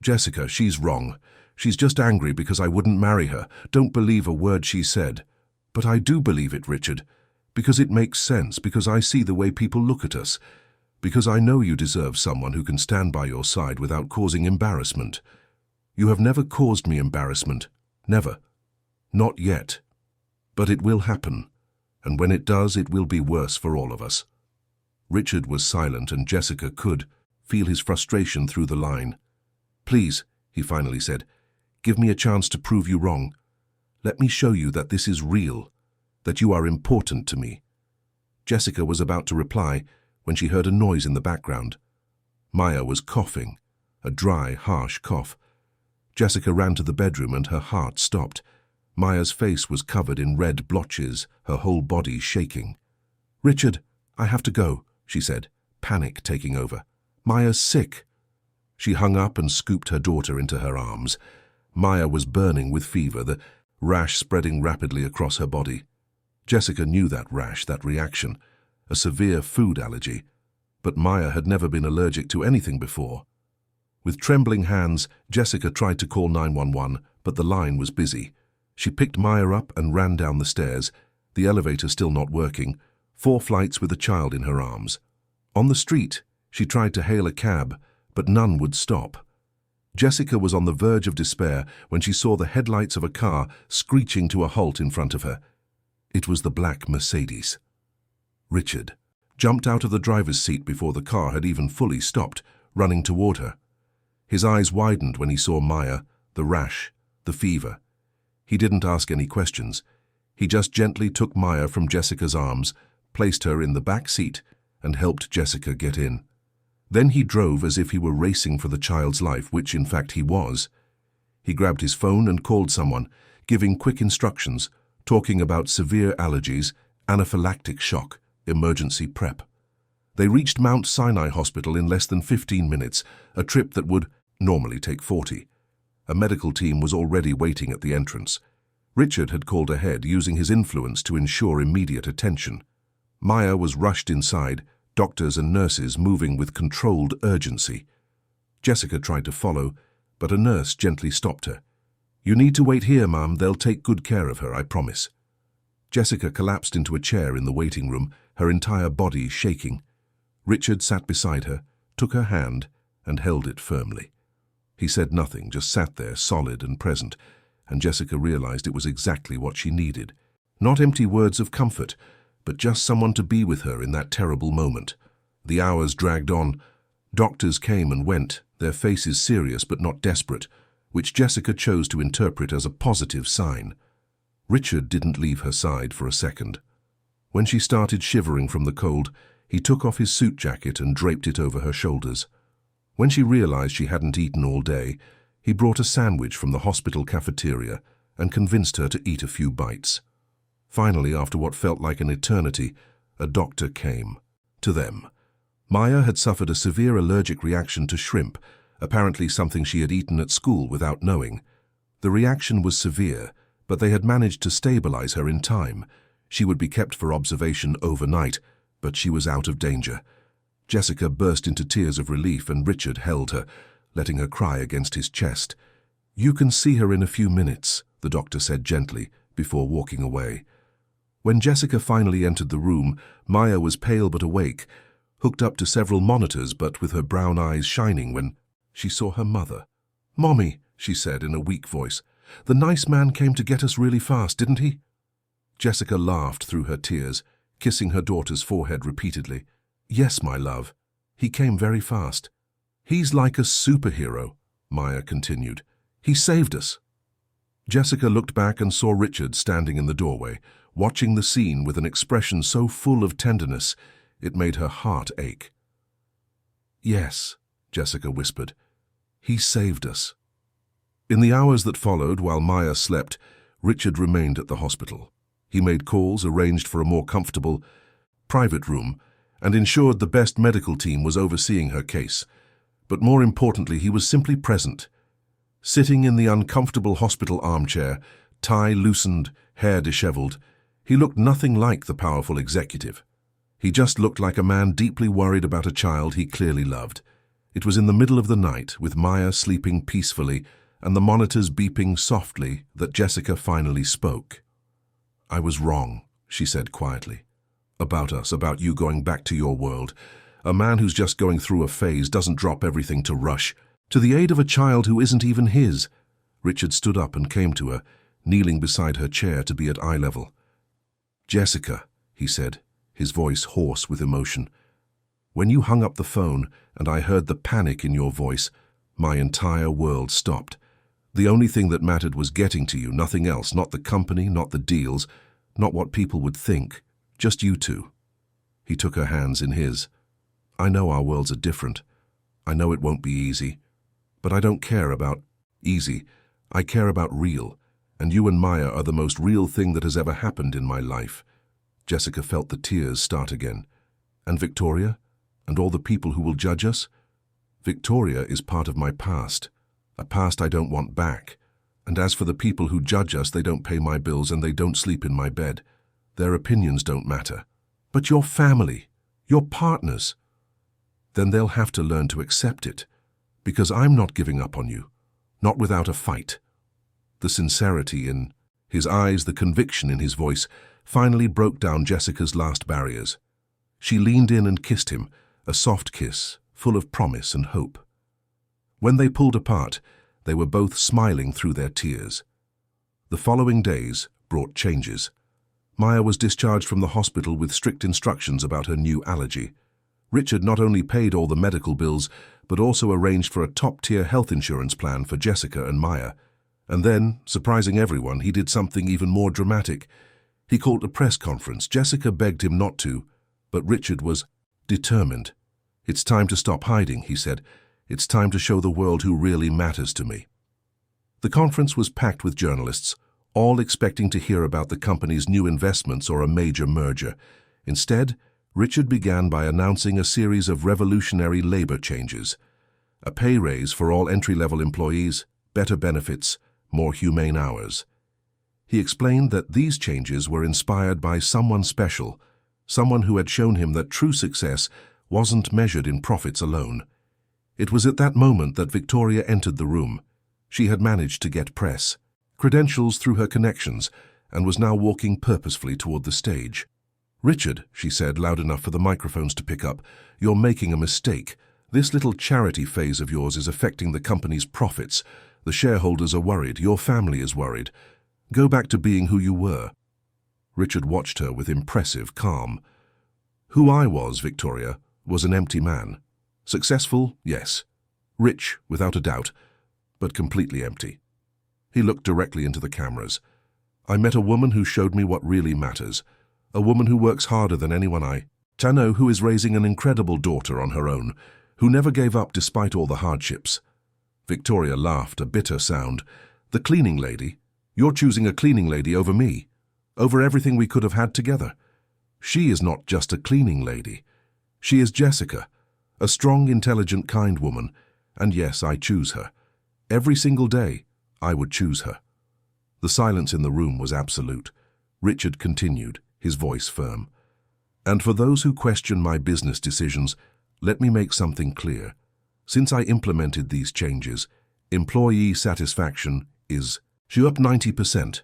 A: Jessica, she's wrong. She's just angry because I wouldn't marry her. Don't believe a word she said. But I do believe it, Richard. Because it makes sense, because I see the way people look at us. Because I know you deserve someone who can stand by your side without causing embarrassment. You have never caused me embarrassment. Never. Not yet. But it will happen. And when it does, it will be worse for all of us. Richard was silent, and Jessica could feel his frustration through the line. Please, he finally said, give me a chance to prove you wrong. Let me show you that this is real, that you are important to me. Jessica was about to reply when she heard a noise in the background. Maya was coughing, a dry, harsh cough. Jessica ran to the bedroom and her heart stopped. Maya's face was covered in red blotches, her whole body shaking. "Richard, I have to go," she said, panic taking over. "Maya's sick." She hung up and scooped her daughter into her arms. Maya was burning with fever, the rash spreading rapidly across her body. Jessica knew that rash, that reaction, a severe food allergy, but Maya had never been allergic to anything before. With trembling hands, Jessica tried to call 911, but the line was busy. She picked Maya up and ran down the stairs, the elevator still not working, 4 flights with a child in her arms. On the street, she tried to hail a cab, but none would stop. Jessica was on the verge of despair when she saw the headlights of a car screeching to a halt in front of her. It was the black Mercedes. Richard jumped out of the driver's seat before the car had even fully stopped, running toward her. His eyes widened when he saw Maya, the rash, the fever. He didn't ask any questions. He just gently took Maya from Jessica's arms, placed her in the back seat, and helped Jessica get in. Then he drove as if he were racing for the child's life, which in fact he was. He grabbed his phone and called someone, giving quick instructions, talking about severe allergies, anaphylactic shock, emergency prep. They reached Mount Sinai Hospital in less than 15 minutes, a trip that would normally take 40. A medical team was already waiting at the entrance. Richard had called ahead, using his influence to ensure immediate attention. Maya was rushed inside, doctors and nurses moving with controlled urgency. Jessica tried to follow, but a nurse gently stopped her. "You need to wait here, Ma'am. They'll take good care of her, I promise." Jessica collapsed into a chair in the waiting room, her entire body shaking. Richard sat beside her, took her hand, and held it firmly. He said nothing, just sat there, solid and present, and Jessica realized it was exactly what she needed. Not empty words of comfort, but just someone to be with her in that terrible moment. The hours dragged on. Doctors came and went, their faces serious but not desperate, which Jessica chose to interpret as a positive sign. Richard didn't leave her side for a second. When she started shivering from the cold, he took off his suit jacket and draped it over her shoulders. When she realized she hadn't eaten all day, he brought a sandwich from the hospital cafeteria and convinced her to eat a few bites. Finally, after what felt like an eternity, a doctor came. To them. Maya had suffered a severe allergic reaction to shrimp, apparently something she had eaten at school without knowing. The reaction was severe, but they had managed to stabilize her in time. She would be kept for observation overnight, but she was out of danger. Jessica burst into tears of relief and Richard held her, letting her cry against his chest. "You can see her in a few minutes," the doctor said gently, before walking away. When Jessica finally entered the room, Maya was pale but awake, hooked up to several monitors but with her brown eyes shining when she saw her mother. "Mommy," she said in a weak voice, "the nice man came to get us really fast, didn't he?" Jessica laughed through her tears, kissing her daughter's forehead repeatedly. "Yes, my love. He came very fast." "He's like a superhero," Maya continued. "He saved us." Jessica looked back and saw Richard standing in the doorway, watching the scene with an expression so full of tenderness it made her heart ache. "Yes," Jessica whispered. "He saved us." In the hours that followed, while Maya slept, Richard remained at the hospital. He made calls, arranged for a more comfortable, private room, and ensured the best medical team was overseeing her case. But more importantly, he was simply present. Sitting in the uncomfortable hospital armchair, tie loosened, hair disheveled, he looked nothing like the powerful executive. He just looked like a man deeply worried about a child he clearly loved. It was in the middle of the night, with Maya sleeping peacefully and the monitors beeping softly, that Jessica finally spoke. "I was wrong," she said quietly. "About us, about you going back to your world. A man who's just going through a phase doesn't drop everything to rush to the aid of a child who isn't even his." Richard stood up and came to her, kneeling beside her chair to be at eye level. "Jessica," he said, his voice hoarse with emotion, "when you hung up the phone and I heard the panic in your voice, my entire world stopped. The only thing that mattered was getting to you, nothing else, not the company, not the deals, not what people would think, just you two." He took her hands in his. I know our worlds are different. I know it won't be easy. But I don't care about easy. I care about real. And you and Maya are the most real thing that has ever happened in my life." Jessica felt the tears start again. "And Victoria? And all the people who will judge us? Victoria is part of my past, a past I don't want back. And as for the people who judge us, they don't pay my bills and they don't sleep in my bed. Their opinions don't matter. But your family, your partners, then they'll have to learn to accept it. Because I'm not giving up on you, not without a fight." The sincerity in his eyes, the conviction in his voice, finally broke down Jessica's last barriers. She leaned in and kissed him, a soft kiss, full of promise and hope. When they pulled apart, they were both smiling through their tears. The following days brought changes. Maya was discharged from the hospital with strict instructions about her new allergy. Richard not only paid all the medical bills, but also arranged for a top-tier health insurance plan for Jessica and Maya. And then, surprising everyone, he did something even more dramatic. He called a press conference. Jessica begged him not to, but Richard was determined. "It's time to stop hiding," he said. "It's time to show the world who really matters to me." The conference was packed with journalists, all expecting to hear about the company's new investments or a major merger. Instead, Richard began by announcing a series of revolutionary labor changes. A pay raise for all entry-level employees, better benefits, more humane hours. He explained that these changes were inspired by someone special, someone who had shown him that true success wasn't measured in profits alone. It was at that moment that Victoria entered the room. She had managed to get press, credentials through her connections, and was now walking purposefully toward the stage. "Richard," she said, loud enough for the microphones to pick up, "you're making a mistake. This little charity phase of yours is affecting the company's profits. The shareholders are worried. Your family is worried. Go back to being who you were." Richard watched her with impressive calm. "Who I was, Victoria, was an empty man. Successful, yes. Rich, without a doubt, but completely empty." He looked directly into the cameras. "I met a woman who showed me what really matters. A woman who works harder than anyone I know, who is raising an incredible daughter on her own, who never gave up despite all the hardships." Victoria laughed, a bitter sound. "The cleaning lady? You're choosing a cleaning lady over me, over everything we could have had together. She is not just a cleaning lady. She is Jessica, a strong, intelligent, kind woman, and yes, I choose her. Every single day, I would choose her." The silence in the room was absolute. Richard continued, his voice firm. "And for those who question my business decisions, let me make something clear. Since I implemented these changes, employee satisfaction is up 90%.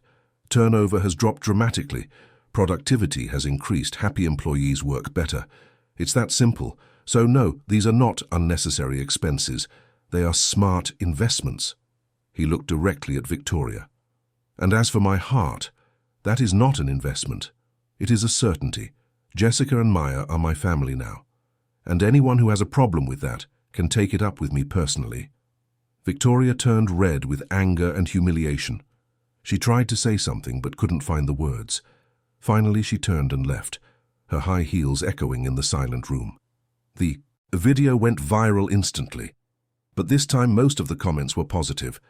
A: Turnover has dropped dramatically. Productivity has increased. Happy employees work better. It's that simple. So no, these are not unnecessary expenses. They are smart investments." He looked directly at Victoria. "And as for my heart, that is not an investment. It is a certainty. Jessica and Maya are my family now. And anyone who has a problem with that can take it up with me personally." Victoria turned red with anger and humiliation. She tried to say something but couldn't find the words. Finally, she turned and left, her high heels echoing in the silent room. The video went viral instantly. But this time, most of the comments were positive.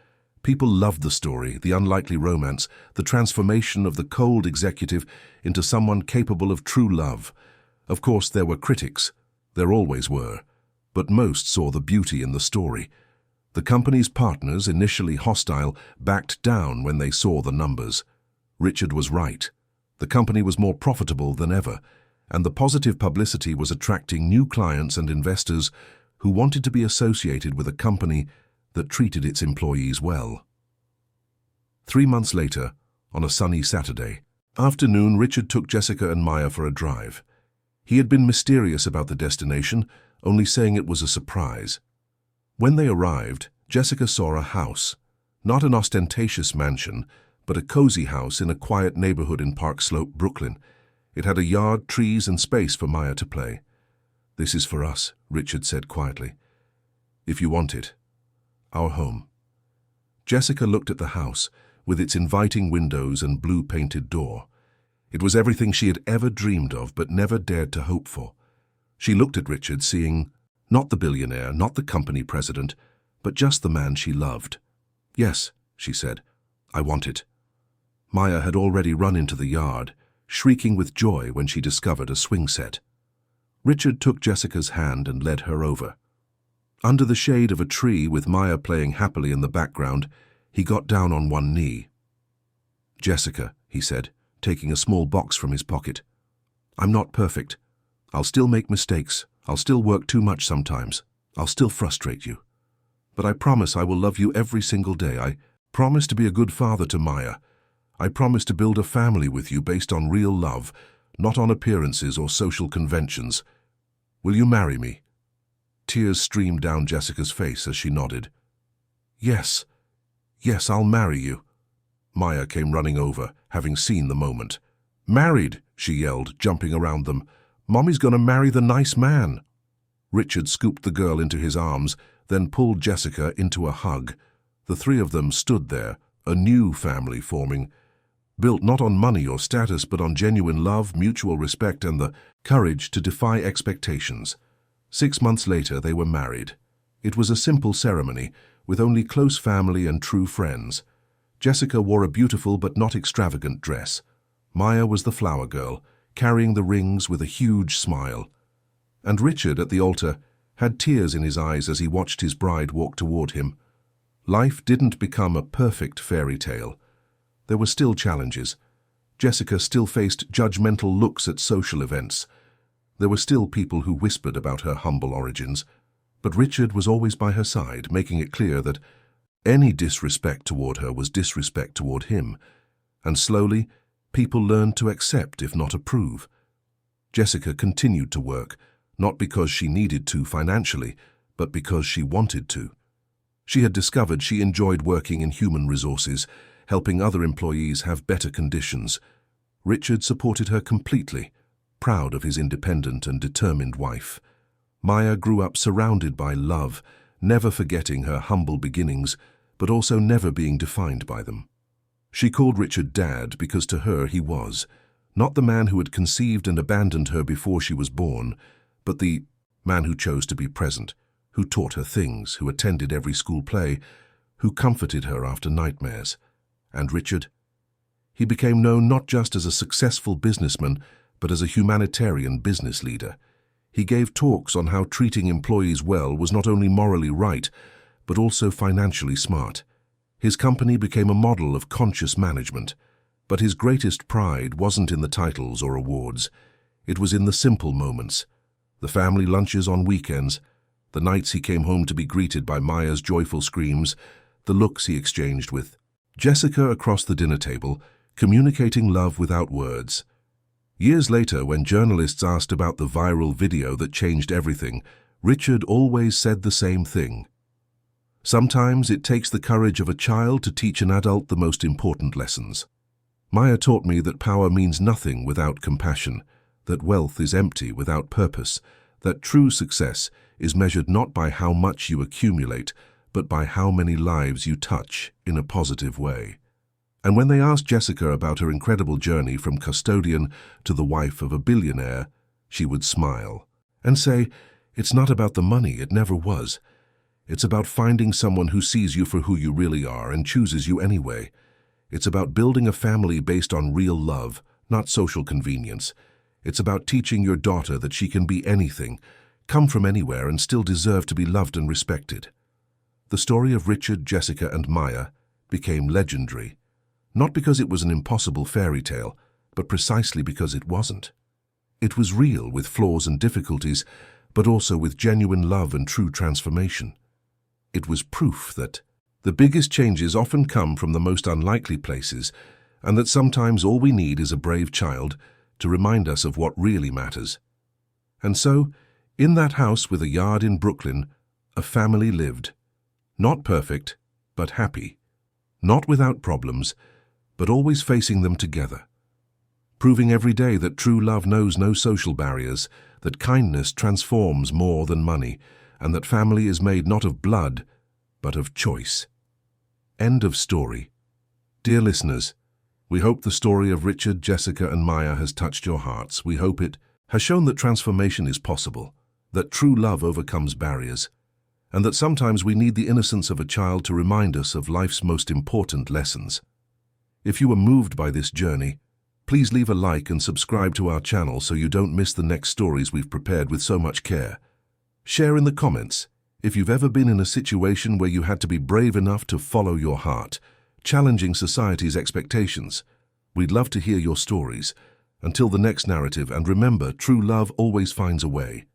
A: People loved the story, the unlikely romance, the transformation of the cold executive into someone capable of true love. Of course, there were critics. There always were. But most saw the beauty in the story. The company's partners, initially hostile, backed down when they saw the numbers. Richard was right. The company was more profitable than ever, and the positive publicity was attracting new clients and investors who wanted to be associated with a company that treated its employees well. 3 months later, on a sunny Saturday afternoon, Richard took Jessica and Maya for a drive. He had been mysterious about the destination, only saying it was a surprise. When they arrived, Jessica saw a house, not an ostentatious mansion, but a cozy house in a quiet neighborhood in Park Slope, Brooklyn. It had a yard, trees, and space for Maya to play. "This is for us," Richard said quietly. "If you want it. Our home." Jessica looked at the house, with its inviting windows and blue-painted door. It was everything she had ever dreamed of but never dared to hope for. She looked at Richard, seeing not the billionaire, not the company president, but just the man she loved. "Yes," she said, "I want it." Maya had already run into the yard, shrieking with joy when she discovered a swing set. Richard took Jessica's hand and led her over. Under the shade of a tree, with Maya playing happily in the background, he got down on one knee. "Jessica," he said, taking a small box from his pocket, "I'm not perfect. I'll still make mistakes. I'll still work too much sometimes. I'll still frustrate you. But I promise I will love you every single day. I promise to be a good father to Maya. I promise to build a family with you based on real love, not on appearances or social conventions. Will you marry me?" Tears streamed down Jessica's face as she nodded. "Yes, yes, I'll marry you." Maya came running over, having seen the moment. "Married," she yelled, jumping around them. "Mommy's gonna marry the nice man." Richard scooped the girl into his arms, then pulled Jessica into a hug. The three of them stood there, a new family forming, built not on money or status, but on genuine love, mutual respect, and the courage to defy expectations. 6 months later, they were married. It was a simple ceremony, with only close family and true friends. Jessica wore a beautiful but not extravagant dress. Maya was the flower girl, carrying the rings with a huge smile. And Richard, at the altar, had tears in his eyes as he watched his bride walk toward him. Life didn't become a perfect fairy tale. There were still challenges. Jessica still faced judgmental looks at social events. There were still people who whispered about her humble origins. But Richard was always by her side, making it clear that any disrespect toward her was disrespect toward him. And slowly, people learned to accept, if not approve. Jessica continued to work, not because she needed to financially, but because she wanted to. She had discovered she enjoyed working in human resources, helping other employees have better conditions. Richard supported her completely, proud of his independent and determined wife. Maya grew up surrounded by love, never forgetting her humble beginnings, but also never being defined by them. She called Richard Dad because to her he was, not the man who had conceived and abandoned her before she was born, but the man who chose to be present, who taught her things, who attended every school play, who comforted her after nightmares. And Richard? He became known not just as a successful businessman, but as a humanitarian business leader. He gave talks on how treating employees well was not only morally right, but also financially smart. His company became a model of conscious management. But his greatest pride wasn't in the titles or awards. It was in the simple moments. The family lunches on weekends, the nights he came home to be greeted by Maya's joyful screams, the looks he exchanged with Jessica across the dinner table, communicating love without words. Years later, when journalists asked about the viral video that changed everything, Richard always said the same thing. Sometimes it takes the courage of a child to teach an adult the most important lessons. Maya taught me that power means nothing without compassion, that wealth is empty without purpose, that true success is measured not by how much you accumulate, but by how many lives you touch in a positive way. And when they asked Jessica about her incredible journey from custodian to the wife of a billionaire, she would smile and say, "It's not about the money, it never was. It's about finding someone who sees you for who you really are and chooses you anyway. It's about building a family based on real love, not social convenience. It's about teaching your daughter that she can be anything, come from anywhere, and still deserve to be loved and respected." The story of Richard, Jessica, and Maya became legendary, not because it was an impossible fairy tale, but precisely because it wasn't. It was real, with flaws and difficulties, but also with genuine love and true transformation. It was proof that the biggest changes often come from the most unlikely places, and that sometimes all we need is a brave child to remind us of what really matters. And so, in that house with a yard in Brooklyn, a family lived. Not perfect, but happy. Not without problems, but always facing them together. Proving every day that true love knows no social barriers, that kindness transforms more than money, and that family is made not of blood, but of choice. End of story. Dear listeners, we hope the story of Richard, Jessica, and Maya has touched your hearts. We hope it has shown that transformation is possible, that true love overcomes barriers, and that sometimes we need the innocence of a child to remind us of life's most important lessons. If you were moved by this journey, please leave a like and subscribe to our channel so you don't miss the next stories we've prepared with so much care. Share in the comments if you've ever been in a situation where you had to be brave enough to follow your heart, challenging society's expectations. We'd love to hear your stories. Until the next narrative, and remember, true love always finds a way.